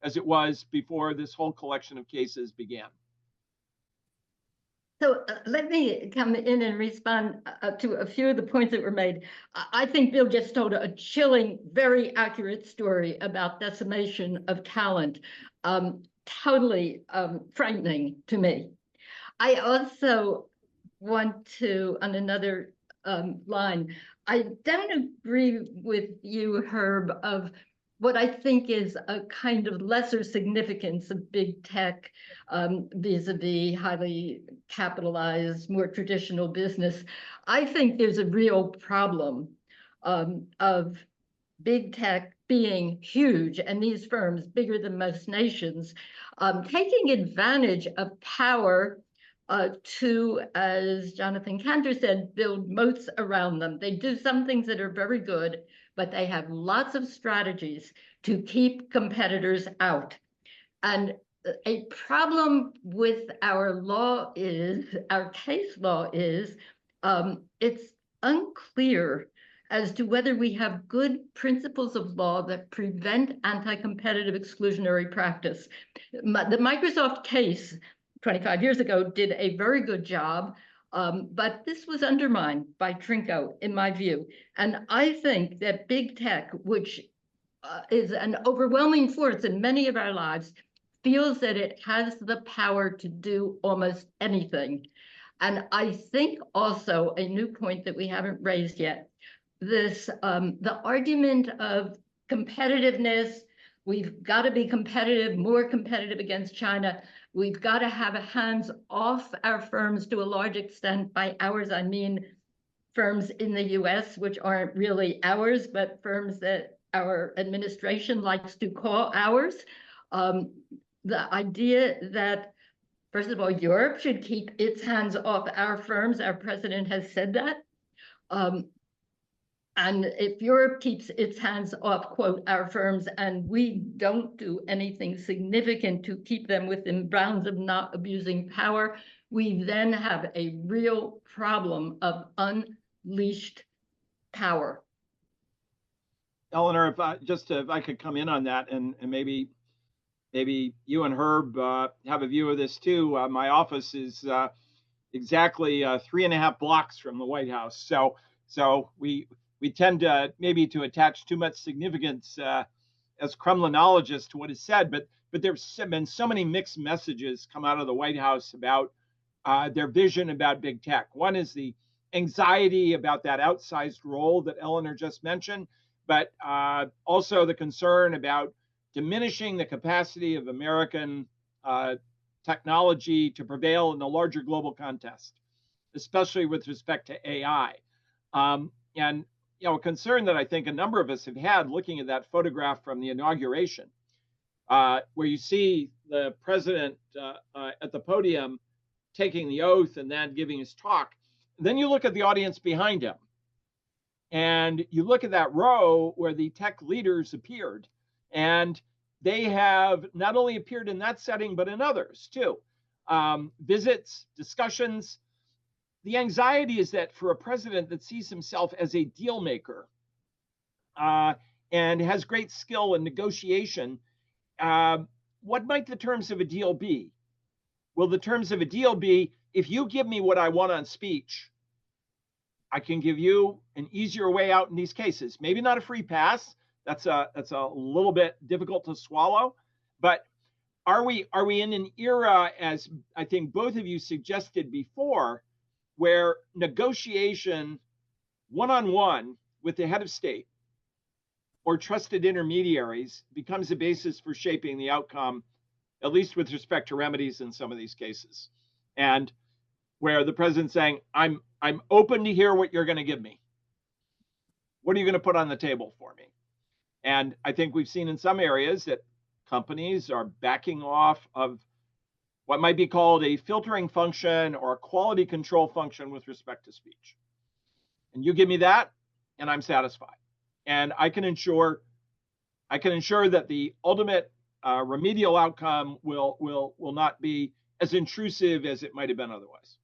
as it was before this whole collection of cases began. So let me come in and respond to a few of the points that were made. I think Bill just told a chilling, very accurate story about decimation of talent. Totally frightening to me. I also want to, on another line, I don't agree with you, Herb, of what I think is a kind of lesser significance of big tech vis-a-vis highly capitalized, more traditional business. I think there's a real problem of big tech being huge, and these firms bigger than most nations, taking advantage of power to, as Jonathan Cantor said, build moats around them. They do some things that are very good, but they have lots of strategies to keep competitors out. And a problem with our law is, our case law is, it's unclear as to whether we have good principles of law that prevent anti-competitive exclusionary practice. The Microsoft case 25 years ago did a very good job, but this was undermined by Trinco, in my view. And I think that big tech, which is an overwhelming force in many of our lives, feels that it has the power to do almost anything. And I think also a new point that we haven't raised yet, this the argument of competitiveness. We've got to be competitive, more competitive against China. We've got to have hands off our firms to a large extent. By ours, I mean firms in the US, which aren't really ours, but firms that our administration likes to call ours. The idea that, first of all, Europe should keep its hands off our firms. Our president has said that. And if Europe keeps its hands off, quote, our firms, and we don't do anything significant to keep them within bounds of not abusing power, we then have a real problem of unleashed power. Eleanor, if I could come in on that, and maybe you and Herb have a view of this too. My office is exactly 3.5 blocks from the White House, so we tend to maybe to attach too much significance as Kremlinologists to what is said, but there's been so many mixed messages come out of the White House about their vision about big tech. One is the anxiety about that outsized role that Eleanor just mentioned, but also the concern about diminishing the capacity of American technology to prevail in the larger global contest, especially with respect to AI. And a concern that I think a number of us have had looking at that photograph from the inauguration, where you see the president at the podium taking the oath and then giving his talk. Then you look at the audience behind him, and you look at that row where the tech leaders appeared, and they have not only appeared in that setting, but in others too. Visits, discussions. The anxiety is that for a president that sees himself as a deal maker and has great skill in negotiation, what might the terms of a deal be? Will the terms of a deal be, if you give me what I want on speech, I can give you an easier way out in these cases. Maybe not a free pass. That's a little bit difficult to swallow. But are we in an era, as I think both of you suggested before, where negotiation one-on-one with the head of state or trusted intermediaries becomes a basis for shaping the outcome, at least with respect to remedies in some of these cases? And where the president's saying, I'm open to hear what you're going to give me. What are you going to put on the table for me? And I think we've seen in some areas that companies are backing off of what might be called a filtering function or a quality control function with respect to speech. And you give me that, and I'm satisfied. And I can ensure that the ultimate remedial outcome will not be as intrusive as it might have been otherwise.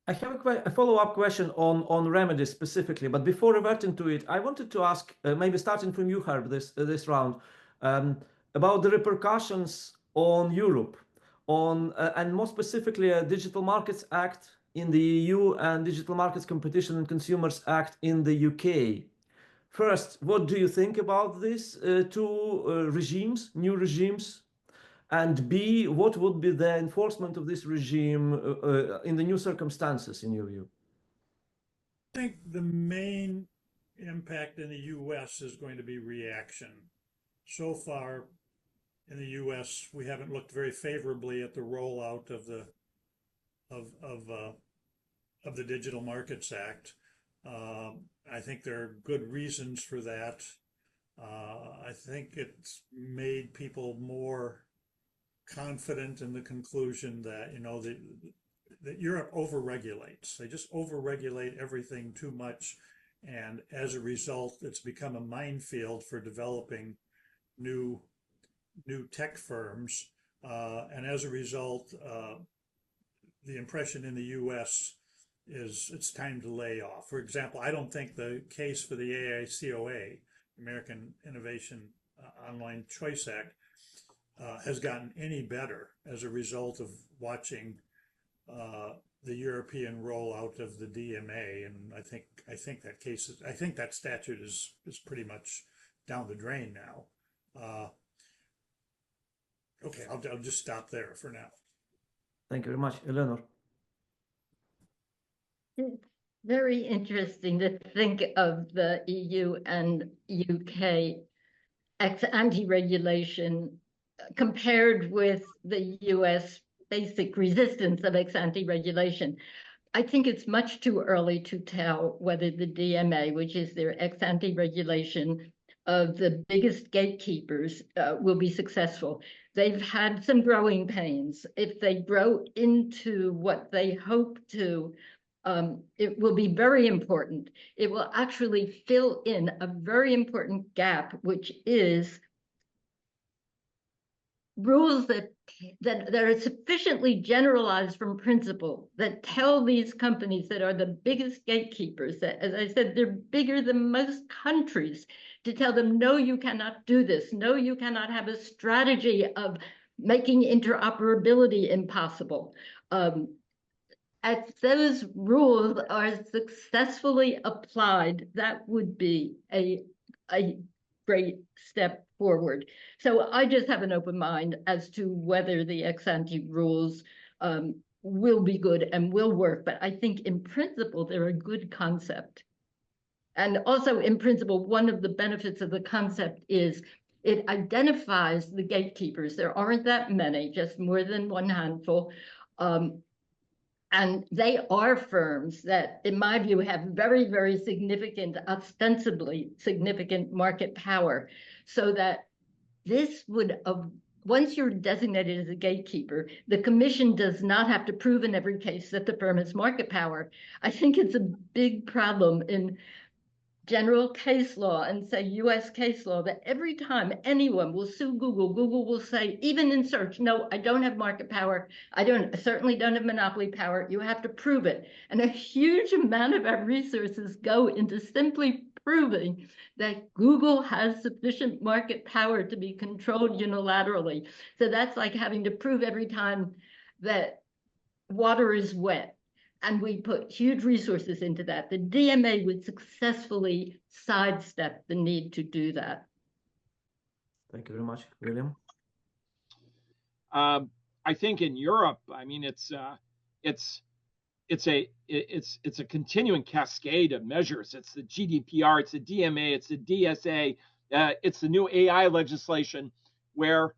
I have a follow-up question on remedies specifically, but before reverting to it, I wanted to ask, maybe starting from you, Herb, this round, about the repercussions on Europe, and more specifically, a Digital Markets Act in the EU and Digital Markets Competition and Consumers Act in the UK. First, what do you think about these two regimes, new regimes? And B, what would be the enforcement of this regime in the new circumstances, in your view? I think the main impact in the U.S. is going to be reaction. So far in the U.S., we haven't looked very favorably at the rollout of the Digital Markets Act. I think there are good reasons for that. I think it's made people more confident in the conclusion that, that Europe overregulates. They just overregulate everything too much. And as a result, it's become a minefield for developing new tech firms. And as a result, the impression in the US is it's time to lay off. For example, I don't think the case for the AICOA, American Innovation Online Choice Act, has gotten any better as a result of watching the European rollout of the DMA, and I think that case is, I think that statute is pretty much down the drain now. Okay, I'll just stop there for now. Thank you very much, Eleanor. It's very interesting to think of the EU and UK ex-ante regulation compared with the US basic resistance of ex-ante regulation. I think it's much too early to tell whether the DMA, which is their ex-ante regulation of the biggest gatekeepers, will be successful. They've had some growing pains. If they grow into what they hope to, it will be very important. It will actually fill in a very important gap, which is rules that are sufficiently generalized from principle that tell these companies that are the biggest gatekeepers, that, as I said, they're bigger than most countries, to tell them, no, you cannot do this. No, you cannot have a strategy of making interoperability impossible. As those rules are successfully applied, that would be a great step forward. So I just have an open mind as to whether the ex-ante rules will be good and will work. But I think in principle, they're a good concept. And also in principle, one of the benefits of the concept is it identifies the gatekeepers. There aren't that many, just more than one handful. And they are firms that, in my view, have very, very significant, ostensibly significant market power. So that this would, once you're designated as a gatekeeper, the commission does not have to prove in every case that the firm has market power. I think it's a big problem in general case law and say US case law that every time anyone will sue Google, Google will say, even in search, no, I don't have market power. I certainly don't have monopoly power. You have to prove it. And a huge amount of our resources go into simply proving that Google has sufficient market power to be controlled unilaterally. So that's like having to prove every time that water is wet. And we put huge resources into that. The DMA would successfully sidestep the need to do that. Thank you very much, William. I think in Europe, I mean, it's a continuing cascade of measures. It's the GDPR, it's the DMA, it's the DSA, it's the new AI legislation, where,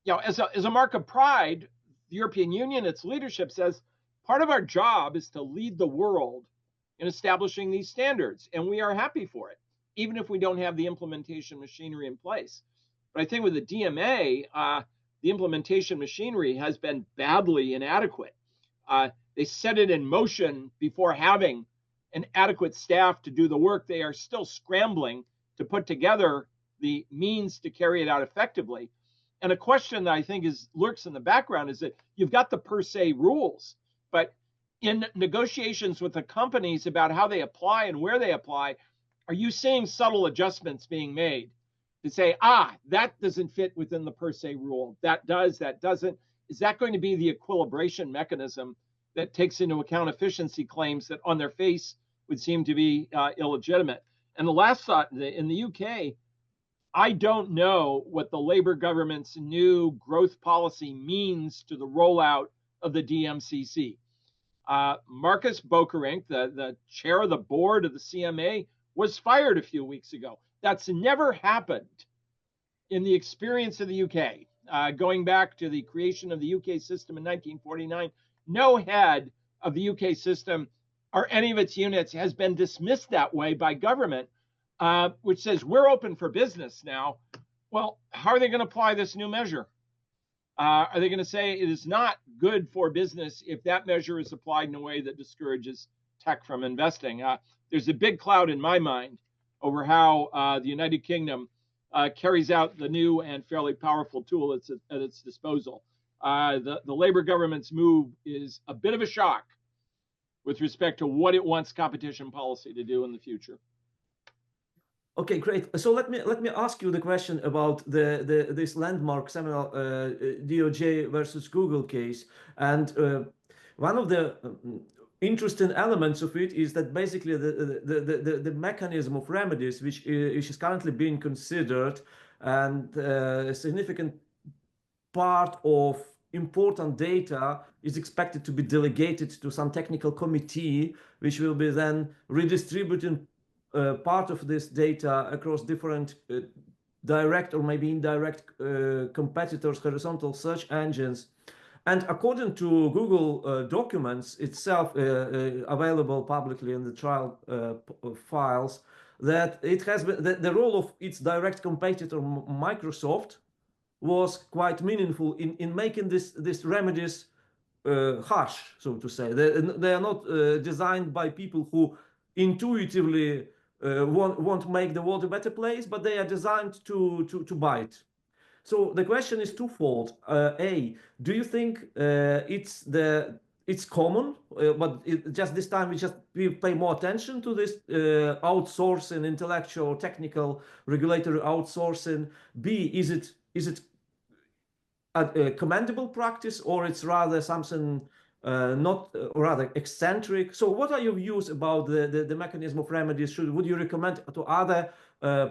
you know, as a mark of pride, the European Union, its leadership says, part of our job is to lead the world in establishing these standards, and we are happy for it, even if we don't have the implementation machinery in place. But I think with the DMA, the implementation machinery has been badly inadequate. They set it in motion before having an adequate staff to do the work. They are still scrambling to put together the means to carry it out effectively. And a question that I think lurks in the background is that you've got the per se rules, but in negotiations with the companies about how they apply and where they apply, are you seeing subtle adjustments being made to say, that doesn't fit within the per se rule, that does, that doesn't? Is that going to be the equilibration mechanism that takes into account efficiency claims that on their face would seem to be illegitimate? And the last thought, in the UK, I don't know what the Labour government's new growth policy means to the rollout of the DMCC. Marcus Bokerink, the chair of the board of the CMA, was fired a few weeks ago. That's never happened in the experience of the UK. Going back to the creation of the UK system in 1949, no head of the UK system or any of its units has been dismissed that way by government, which says we're open for business now. Well, how are they going to apply this new measure? Are they going to say it is not good for business if that measure is applied in a way that discourages tech from investing? There's a big cloud in my mind over how the United Kingdom carries out the new and fairly powerful tool at its disposal. The Labour government's move is a bit of a shock, with respect to what it wants competition policy to do in the future. Okay, great. So let me ask you the question about this landmark seminal DOJ versus Google case, and one of the interesting elements of it is that basically the mechanism of remedies which is currently being considered, and a significant part of important data is expected to be delegated to some technical committee, which will be then redistributing part of this data across different direct or maybe indirect competitors, horizontal search engines. And according to Google documents itself, available publicly in the trial files, that it has been, the role of its direct competitor Microsoft was quite meaningful in making this remedies harsh, so to say. They are not designed by people who intuitively want to make the world a better place, but they are designed to bite. So the question is twofold. A, do you think it's common, but just this time we pay more attention to this outsourcing, intellectual, technical, regulatory outsourcing? B, is it a commendable practice, or it's rather something not rather eccentric? So what are your views about the mechanism of remedies? Would you recommend to other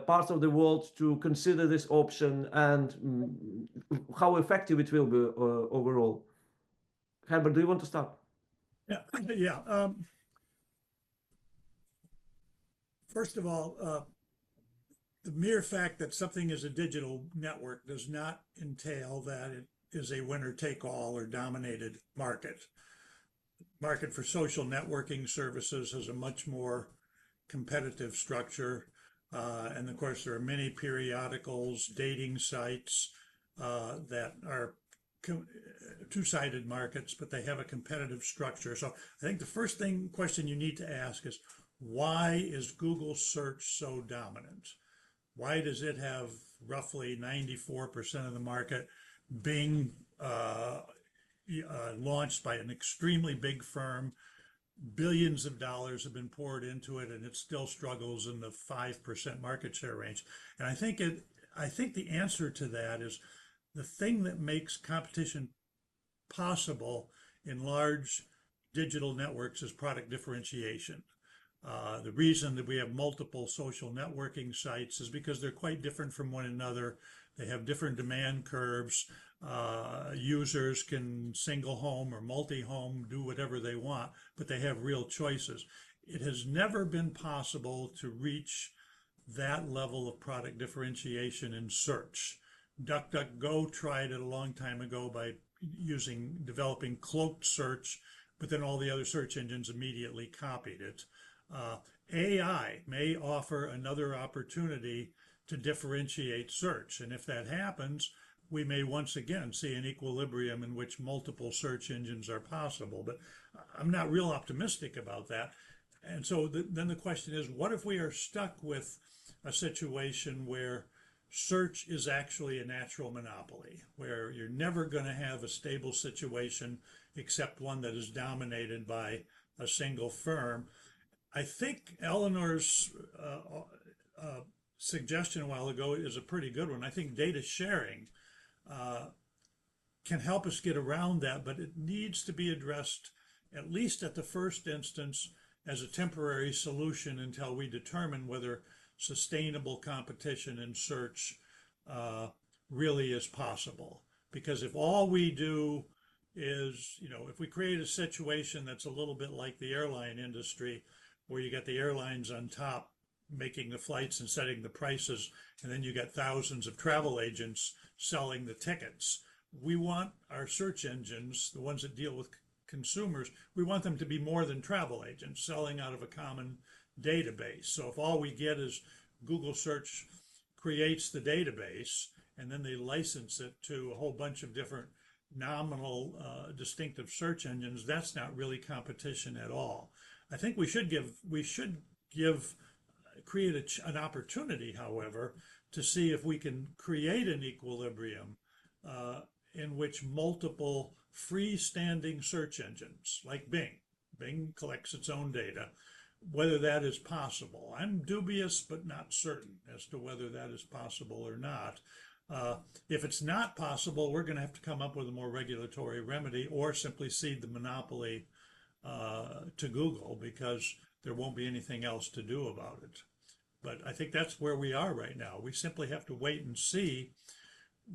parts of the world to consider this option, and how effective it will be overall? Herbert, do you want to start? Yeah, yeah. First of all, the mere fact that something is a digital network does not entail that it is a winner-take-all or dominated market. Market for social networking services has a much more competitive structure. And of course, there are many periodicals, dating sites that are two-sided markets, but they have a competitive structure. So I think the first question you need to ask is, why is Google search so dominant? Why does it have roughly 94% of the market? Bing, launched by an extremely big firm, billions of dollars have been poured into it, and it still struggles in the 5% market share range. And I think the answer to that is the thing that makes competition possible in large digital networks is product differentiation. The reason that we have multiple social networking sites is because they're quite different from one another. They have different demand curves. Users can single home or multi-home, do whatever they want, but they have real choices. It has never been possible to reach that level of product differentiation in search. DuckDuckGo tried it a long time ago by developing cloaked search, but then all the other search engines immediately copied it. AI may offer another opportunity to differentiate search. And if that happens, we may once again see an equilibrium in which multiple search engines are possible. But I'm not real optimistic about that. And so then the question is, what if we are stuck with a situation where search is actually a natural monopoly, where you're never going to have a stable situation except one that is dominated by a single firm? I think Eleanor's suggestion a while ago is a pretty good one. I think data sharing can help us get around that, but it needs to be addressed, at least at the first instance, as a temporary solution until we determine whether sustainable competition in search really is possible. Because if all we do is, if we create a situation that's a little bit like the airline industry, where you get the airlines on top making the flights and setting the prices, and then you get thousands of travel agents selling the tickets. We want our search engines, the ones that deal with consumers, we want them to be more than travel agents selling out of a common database. So if all we get is Google search creates the database, and then they license it to a whole bunch of different nominal distinctive search engines, that's not really competition at all. I think we should create an opportunity, however, to see if we can create an equilibrium in which multiple freestanding search engines like Bing, Bing collects its own data, whether that is possible. I'm dubious, but not certain as to whether that is possible or not. If it's not possible, we're going to have to come up with a more regulatory remedy or simply cede the monopoly to Google, because there won't be anything else to do about it. But I think that's where we are right now. We simply have to wait and see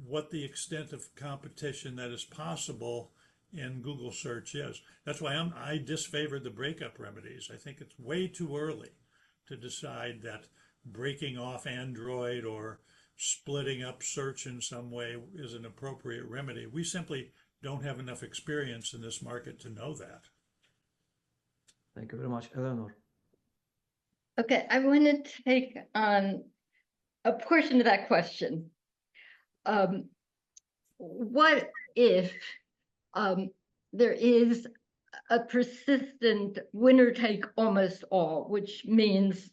what the extent of competition that is possible in Google search is. That's why I disfavor the breakup remedies. I think it's way too early to decide that breaking off Android or splitting up search in some way is an appropriate remedy. We simply don't have enough experience in this market to know that. Thank you very much, Eleanor. Okay, I want to take on a portion of that question. What if there is a persistent winner take almost all, which means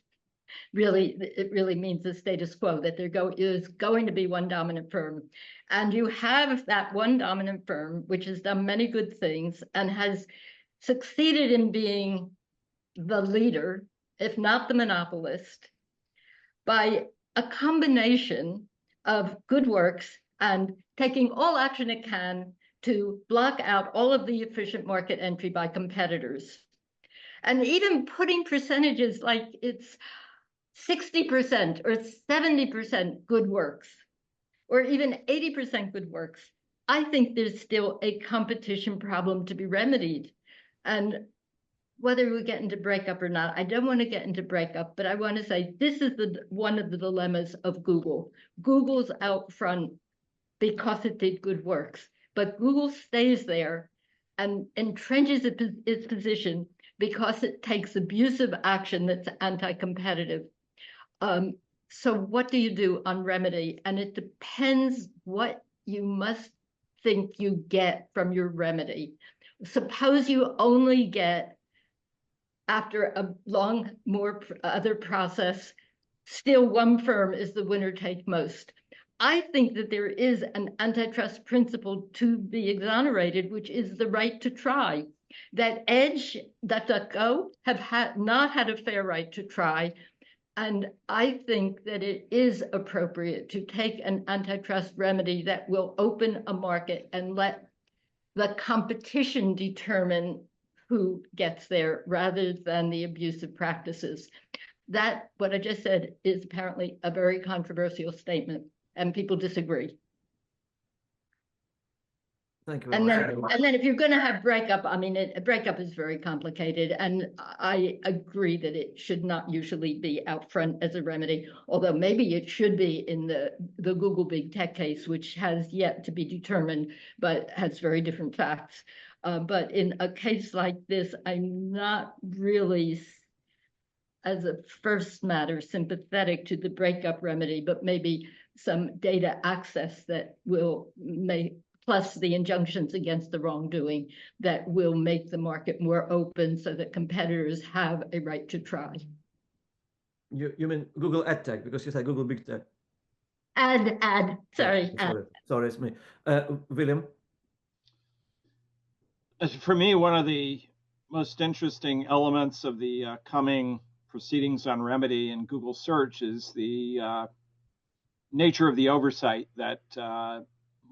it really means the status quo, that there is going to be one dominant firm. And you have that one dominant firm, which has done many good things and has succeeded in being the leader, if not the monopolist, by a combination of good works and taking all action it can to block out all of the efficient market entry by competitors. And even putting percentages like it's 60% or 70% good works, or even 80% good works, I think there's still a competition problem to be remedied. And whether we get into breakup or not, I don't want to get into breakup, but I want to say this is one of the dilemmas of Google. Google's out front because it did good works, but Google stays there and entrenches its position because it takes abusive action that's anti-competitive. So what do you do on remedy? And it depends what you must think you get from your remedy. Suppose you only get, after a long, more other process, still one firm is the winner take most. I think that there is an antitrust principle to be exonerated, which is the right to try. That Edge, DuckDuckGo have not had a fair right to try. And I think that it is appropriate to take an antitrust remedy that will open a market and let the competition determine who gets there rather than the abusive practices. That, what I just said, is apparently a very controversial statement, and people disagree. Thank you. And then if you're going to have breakup, I mean, breakup is very complicated, and I agree that it should not usually be out front as a remedy, although maybe it should be in the Google Big Tech case, which has yet to be determined, but has very different facts. But in a case like this, I'm not really, as a first matter, sympathetic to the breakup remedy, but maybe some data access that will make, plus the injunctions against the wrongdoing, that will make the market more open so that competitors have a right to try. You mean Google Ad Tech, because you said Google Big Tech. Sorry. Sorry, it's me. William? For me, one of the most interesting elements of the coming proceedings on remedy in Google search is the nature of the oversight that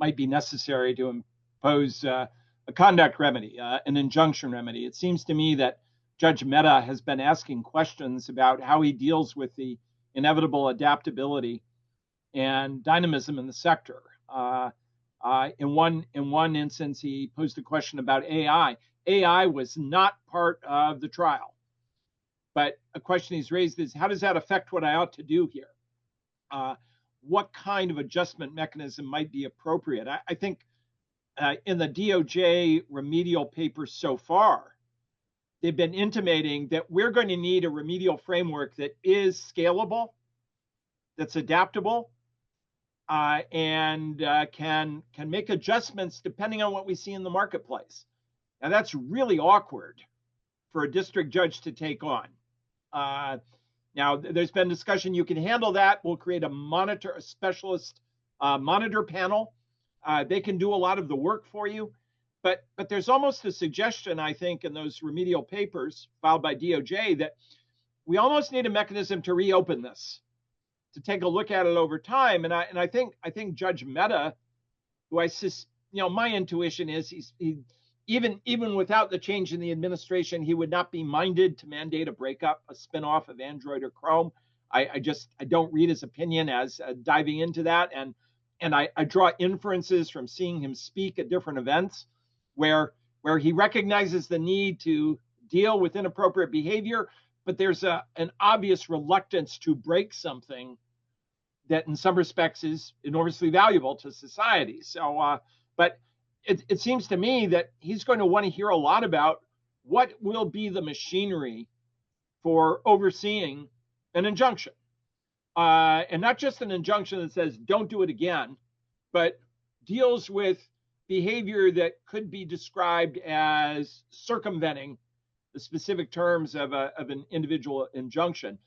might be necessary to impose a conduct remedy, an injunction remedy. It seems to me that Judge Mehta has been asking questions about how he deals with the inevitable adaptability and dynamism in the sector. In one instance, he posed a question about AI. AI was not part of the trial, but a question he's raised is, how does that affect what I ought to do here? What kind of adjustment mechanism might be appropriate? I think in the DOJ remedial papers so far, they've been intimating that we're going to need a remedial framework that is scalable, that's adaptable, and can make adjustments depending on what we see in the marketplace. Now, that's really awkward for a district judge to take on. Now, there's been discussion, you can handle that. We'll create a specialist monitor panel. They can do a lot of the work for you. but there's almost a suggestion, I think, in those remedial papers filed by DOJ that we almost need a mechanism to reopen this, to take a look at it over time. And I think Judge Mehta, who my intuition is he even without the change in the administration, he would not be minded to mandate a breakup, a spinoff of Android or Chrome. I don't read his opinion as diving into that, and I draw inferences from seeing him speak at different events where he recognizes the need to deal with inappropriate behavior, but there's an obvious reluctance to break something that in some respects is enormously valuable to society. So, but it seems to me that he's going to want to hear a lot about what will be the machinery for overseeing an injunction. And not just an injunction that says, don't do it again, but deals with behavior that could be described as circumventing the specific terms of an individual injunction.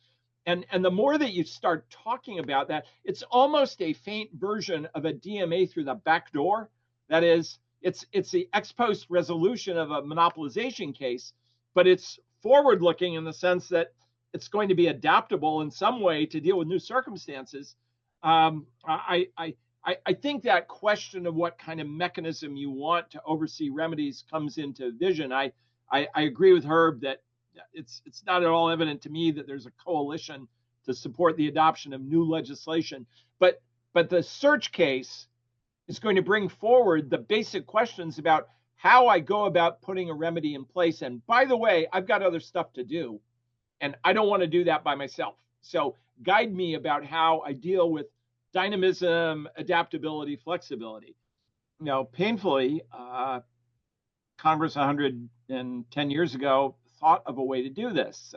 And the more that you start talking about that, it's almost a faint version of a DMA through the back door. That is, it's the ex post resolution of a monopolization case, but it's forward looking in the sense that it's going to be adaptable in some way to deal with new circumstances. I think that question of what kind of mechanism you want to oversee remedies comes into vision. I agree with Herb that it's not at all evident to me that there's a coalition to support the adoption of new legislation, but the search case is going to bring forward the basic questions about how I go about putting a remedy in place. And by the way, I've got other stuff to do, and I don't want to do that by myself. So guide me about how I deal with dynamism, adaptability, flexibility. Painfully, Congress 110 years ago thought of a way to do this.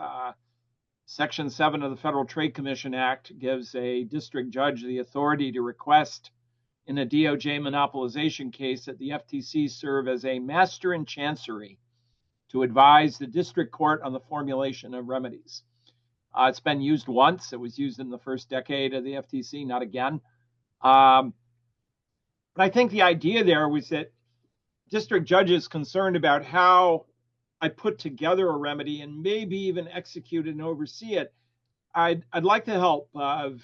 Section 7 of the Federal Trade Commission Act gives a district judge the authority to request in a DOJ monopolization case that the FTC serve as a master in chancery to advise the district court on the formulation of remedies. It's been used once. It was used in the first decade of the FTC, not again. But I think the idea there was that district judges concerned about how I put together a remedy and maybe even execute it and oversee it, I'd like the help of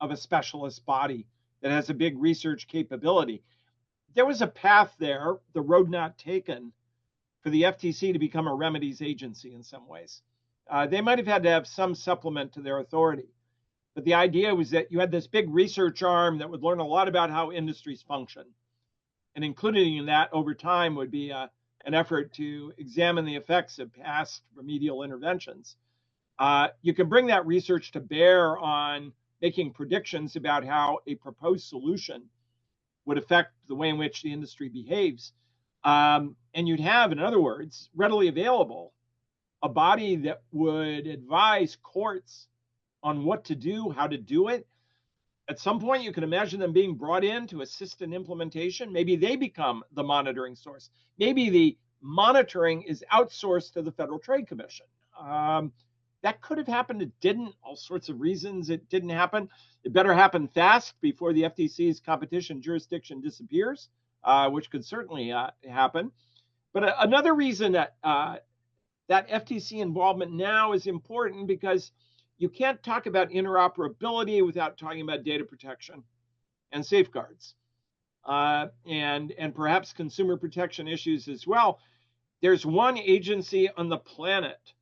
a specialist body that has a big research capability. There was a path there, the road not taken, for the FTC to become a remedies agency in some ways. They might have had to have some supplement to their authority. But the idea was that you had this big research arm that would learn a lot about how industries function. And including in that over time would be an effort to examine the effects of past remedial interventions. You can bring that research to bear on making predictions about how a proposed solution would affect the way in which the industry behaves. And you'd have, in other words, readily available, a body that would advise courts on what to do, how to do it. At some point, you can imagine them being brought in to assist in implementation. Maybe they become the monitoring source. Maybe the monitoring is outsourced to the Federal Trade Commission. That could have happened. It didn't. All sorts of reasons it didn't happen. It better happen fast before the FTC's competition jurisdiction disappears, which could certainly happen. But another reason that that FTC involvement now is important because you can't talk about interoperability without talking about data protection and safeguards, and perhaps consumer protection issues as well. There's one agency on the planet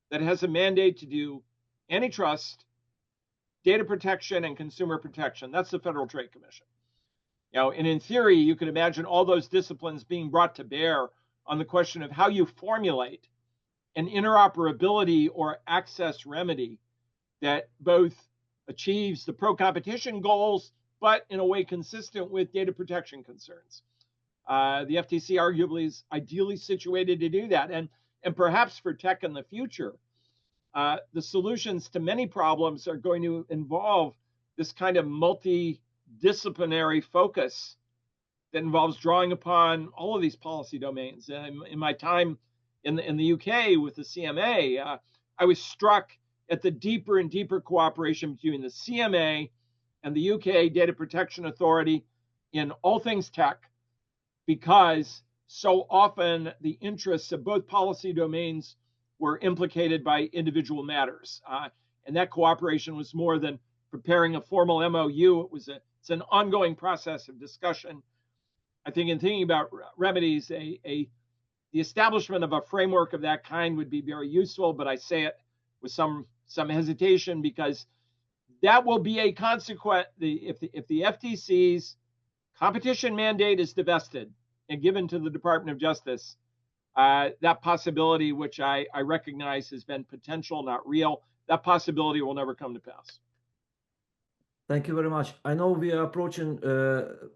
that has a mandate to do antitrust, data protection, and consumer protection. That's the Federal Trade Commission. And in theory, you could imagine all those disciplines being brought to bear on the question of how you formulate an interoperability or access remedy that both achieves the pro-competition goals, but in a way consistent with data protection concerns. The FTC arguably is ideally situated to do that. And perhaps for tech in the future, the solutions to many problems are going to involve this kind of multidisciplinary focus that involves drawing upon all of these policy domains. In my time in the UK with the CMA, I was struck at the deeper and deeper cooperation between the CMA and the UK Data Protection Authority in all things tech, because so often the interests of both policy domains were implicated by individual matters. And that cooperation was more than preparing a formal MOU. It's an ongoing process of discussion. I think in thinking about remedies, the establishment of a framework of that kind would be very useful, but I say it with some hesitation because that will be a consequence. If the FTC's competition mandate is divested and given to the Department of Justice, that possibility, which I recognize has been potential, not real, that possibility will never come to pass. Thank you very much. I know we are approaching the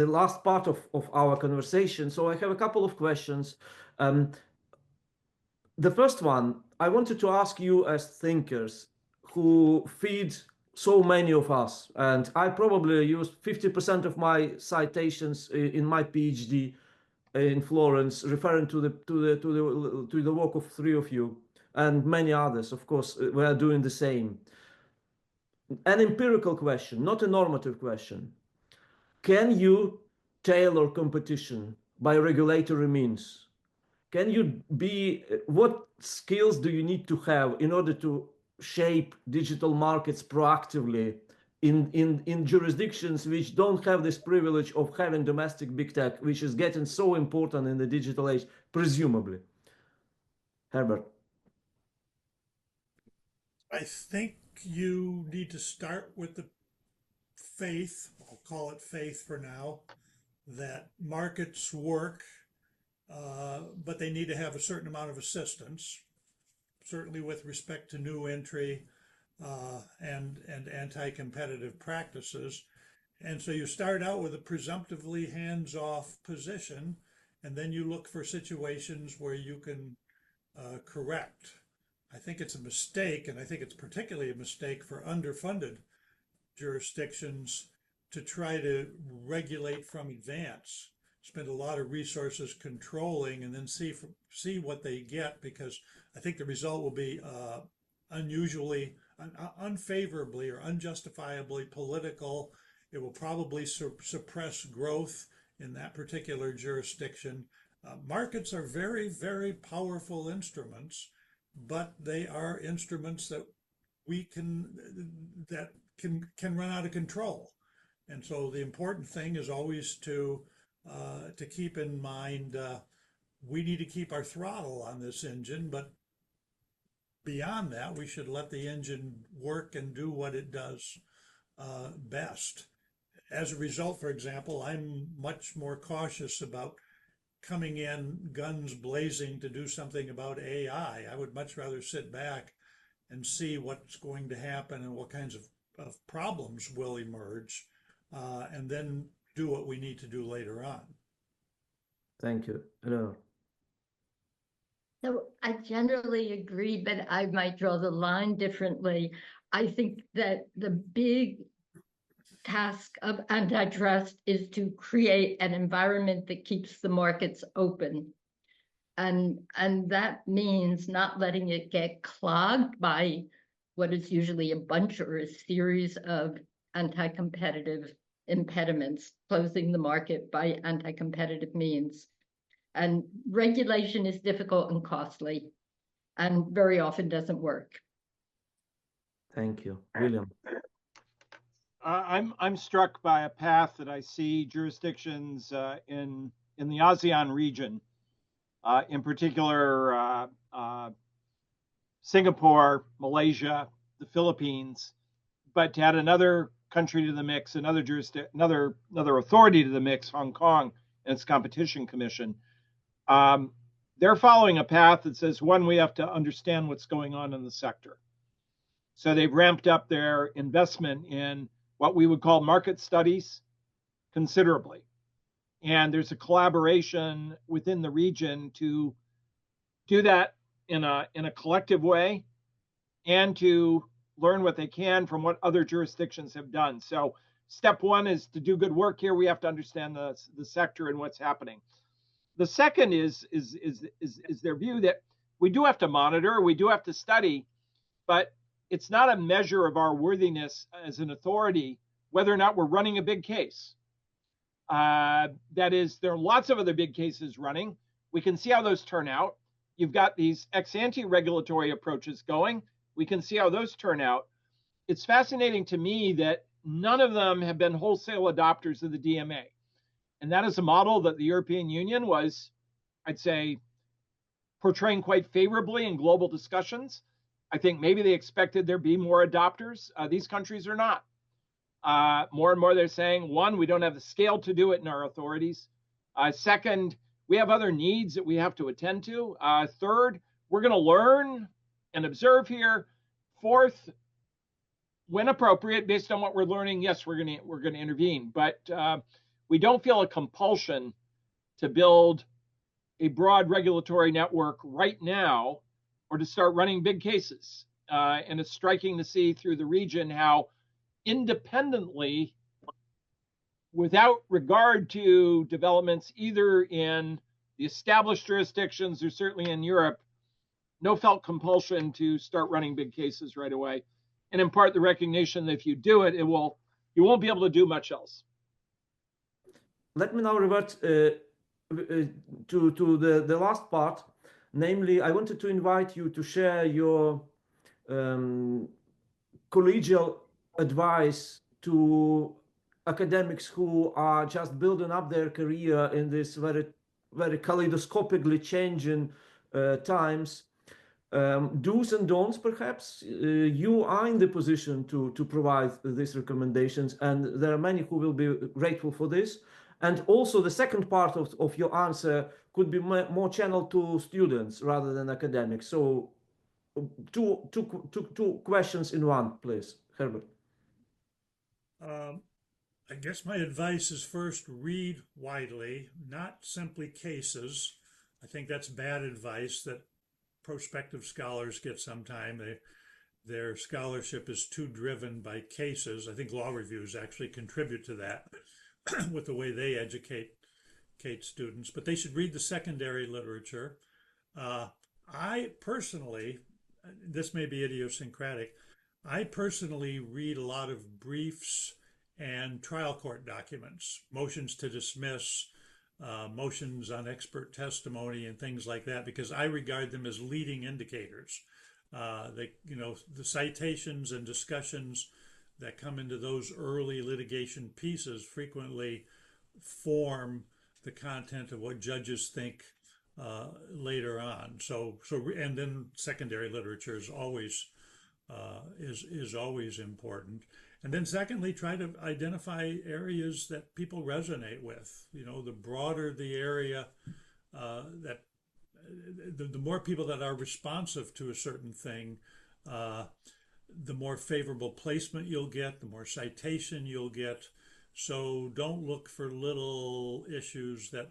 last part of our conversation, so I have a couple of questions. The first one, I wanted to ask you as thinkers who feed so many of us, and I probably use 50% of my citations in my PhD in Florence, referring to the work of three of you and many others. Of course, we are doing the same. An empirical question, not a normative question. Can you tailor competition by regulatory means? Can you what skills do you need to have in order to shape digital markets proactively in jurisdictions which don't have this privilege of having domestic big tech, which is getting so important in the digital age, presumably? Herbert. I think you need to start with the faith, I'll call it faith for now, that markets work, but they need to have a certain amount of assistance, certainly with respect to new entry and anti-competitive practices. And so you start out with a presumptively hands-off position, and then you look for situations where you can correct. I think it's a mistake, and I think it's particularly a mistake for underfunded jurisdictions to try to regulate from advance, spend a lot of resources controlling, and then see what they get, because I think the result will be unusually, unfavorably or unjustifiably political. It will probably suppress growth in that particular jurisdiction. Markets are very, very powerful instruments, but they are instruments that can run out of control. And so the important thing is always to keep in mind we need to keep our throttle on this engine, but beyond that, we should let the engine work and do what it does best. As a result, for example, I'm much more cautious about coming in guns blazing to do something about AI. I would much rather sit back and see what's going to happen and what kinds of problems will emerge, and then do what we need to do later on. Thank you. Eleanor. So I generally agree, but I might draw the line differently. I think that the big task of antitrust is to create an environment that keeps the markets open. And that means not letting it get clogged by what is usually a bunch or a series of anti-competitive impediments, closing the market by anti-competitive means. And regulation is difficult and costly, and very often doesn't work. Thank you. William. I'm struck by a path that I see jurisdictions in the ASEAN region, in particular Singapore, Malaysia, the Philippines, but to add another country to the mix, another authority to the mix, Hong Kong and its Competition Commission. They're following a path that says, one, we have to understand what's going on in the sector. So they've ramped up their investment in what we would call market studies considerably. And there's a collaboration within the region to do that in a collective way and to learn what they can from what other jurisdictions have done. So step one is to do good work here. We have to understand the sector and what's happening. The second is their view that we do have to monitor, we do have to study, but it's not a measure of our worthiness as an authority whether or not we're running a big case. That is, there are lots of other big cases running. We can see how those turn out. You've got these ex-ante regulatory approaches going. We can see how those turn out. It's fascinating to me that none of them have been wholesale adopters of the DMA. And that is a model that the European Union was, I'd say, portraying quite favorably in global discussions. I think maybe they expected there be more adopters. These countries are not. More and more they're saying, one, we don't have the scale to do it in our authorities. Second, we have other needs that we have to attend to. Third, we're going to learn and observe here. Fourth, when appropriate, based on what we're learning, yes, we're going to intervene. But we don't feel a compulsion to build a broad regulatory network right now or to start running big cases. And it's striking to see through the region how independently, without regard to developments either in the established jurisdictions or certainly in Europe, no felt compulsion to start running big cases right away. And in part, the recognition that if you do it, you won't be able to do much else. Let me now revert to the last part. Namely, I wanted to invite you to share your collegial advice to academics who are just building up their career in this very, very kaleidoscopically changing times. Do's and don'ts, perhaps. You are in the position to provide these recommendations, and there are many who will be grateful for this. And also the second part of your answer could be more channeled to students rather than academics. So two questions in one, please. Herbert. I guess my advice is first read widely, not simply cases. I think that's bad advice that prospective scholars get sometime. Their scholarship is too driven by cases. I think law reviews actually contribute to that with the way they educate students, but they should read the secondary literature. I personally, this may be idiosyncratic, I personally read a lot of briefs and trial court documents, motions to dismiss, motions on expert testimony and things like that, because I regard them as leading indicators. The citations and discussions that come into those early litigation pieces frequently form the content of what judges think later on. And then secondary literature is always important. And then secondly, try to identify areas that people resonate with. The broader the area, the more people that are responsive to a certain thing, the more favorable placement you'll get, the more citation you'll get. So don't look for little issues that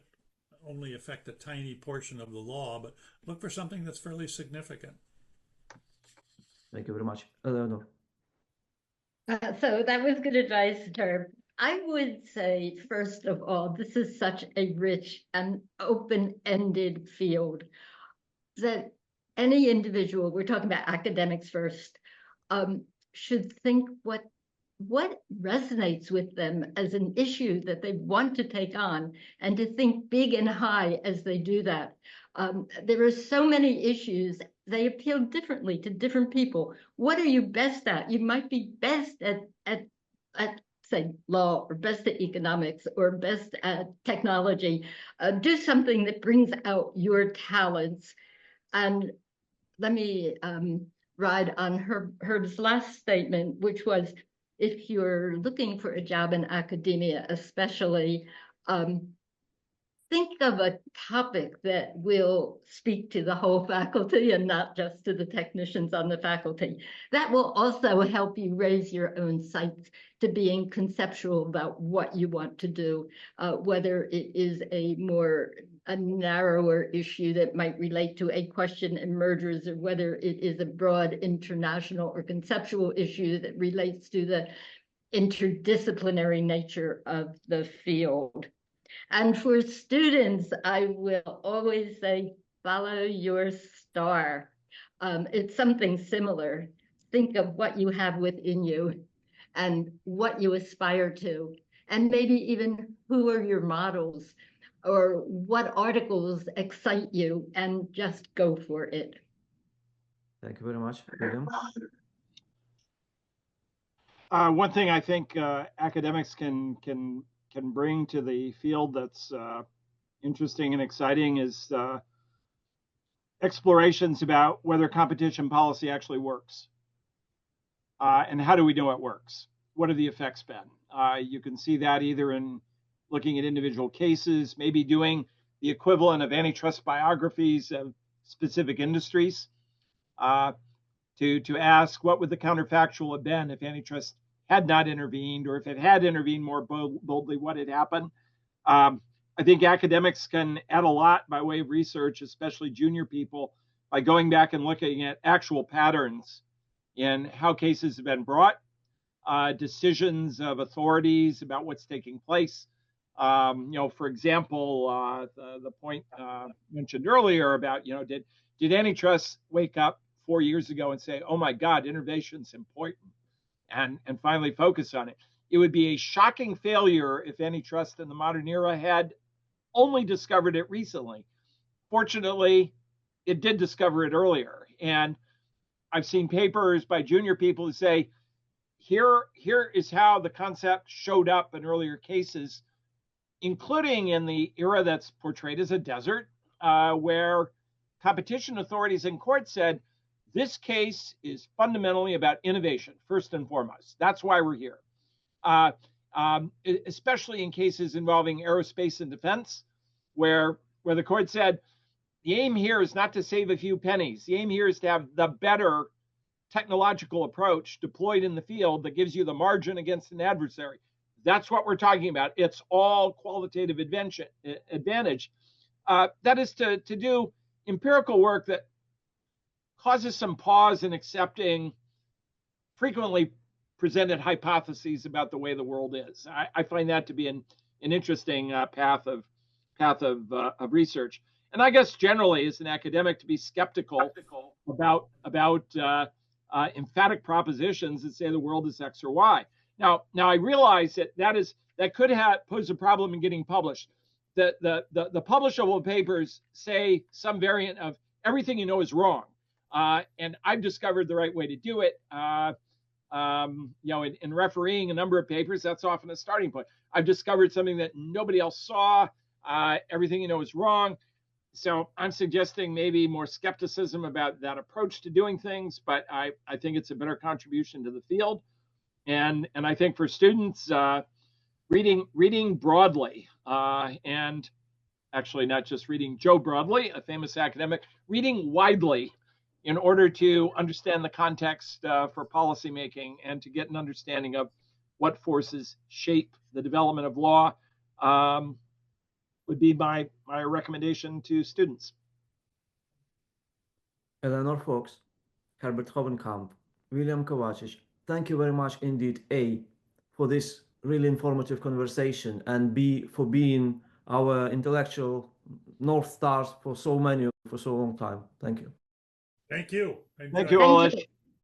only affect a tiny portion of the law, but look for something that's fairly significant. Thank you very much. Eleanor. So that was good advice, Herb. I would say, first of all, this is such a rich and open-ended field that any individual, we're talking about academics first, should think what resonates with them as an issue that they want to take on, and to think big and high as they do that. There are so many issues, they appeal differently to different people. What are you best at? You might be best at say, law, or best at economics, or best at technology. Do something that brings out your talents. And let me ride on Herb's last statement, which was, if you're looking for a job in academia, especially, think of a topic that will speak to the whole faculty and not just to the technicians on the faculty. That will also help you raise your own sights to being conceptual about what you want to do, whether it is a narrower issue that might relate to a question in mergers, or whether it is a broad international or conceptual issue that relates to the interdisciplinary nature of the field. And for students, I will always say, follow your star. It's something similar. Think of what you have within you and what you aspire to. And maybe even who are your models or what articles excite you, and just go for it. Thank you very much, William. One thing I think academics can bring to the field that's interesting and exciting is explorations about whether competition policy actually works. And how do we know it works? What have the effects been? You can see that either in looking at individual cases, maybe doing the equivalent of antitrust biographies of specific industries, to ask what would the counterfactual have been if antitrust had not intervened, or if it had intervened more boldly, what had happened. I think academics can add a lot by way of research, especially junior people, by going back and looking at actual patterns in how cases have been brought, decisions of authorities about what's taking place. For example, the point mentioned earlier about, did antitrust wake up 4 years ago and say, oh my God, innovation's important, and finally focus on it? It would be a shocking failure if antitrust in the modern era had only discovered it recently. Fortunately, it did discover it earlier. And I've seen papers by junior people who say, here is how the concept showed up in earlier cases, including in the era that's portrayed as a desert, where competition authorities in court said, this case is fundamentally about innovation, first and foremost. That's why we're here. Especially in cases involving aerospace and defense, where the court said, the aim here is not to save a few pennies. The aim here is to have the better technological approach deployed in the field that gives you the margin against an adversary. That's what we're talking about. It's all qualitative advantage. That is to do empirical work that causes some pause in accepting frequently presented hypotheses about the way the world is. I find that to be an interesting path of research. And I guess generally, as an academic, to be skeptical about emphatic propositions that say the world is X or Y. Now I realize that could pose a problem in getting published. The publishable papers say some variant of everything you know is wrong, and I've discovered the right way to do it. In refereeing a number of papers, that's often a starting point. I've discovered something that nobody else saw. Everything you know is wrong. So I'm suggesting maybe more skepticism about that approach to doing things, but I think it's a better contribution to the field. And I think for students, reading broadly, and actually not just reading Joe Broadley, a famous academic, reading widely in order to understand the context for policymaking and to get an understanding of what forces shape the development of law, would be my recommendation to students. Eleanor Fox, Herbert Hovenkamp, William Kovacic, thank you very much indeed, A, for this really informative conversation, and B, for being our intellectual North Stars for so long time. Thank you. Thank you. Thank you, Olish.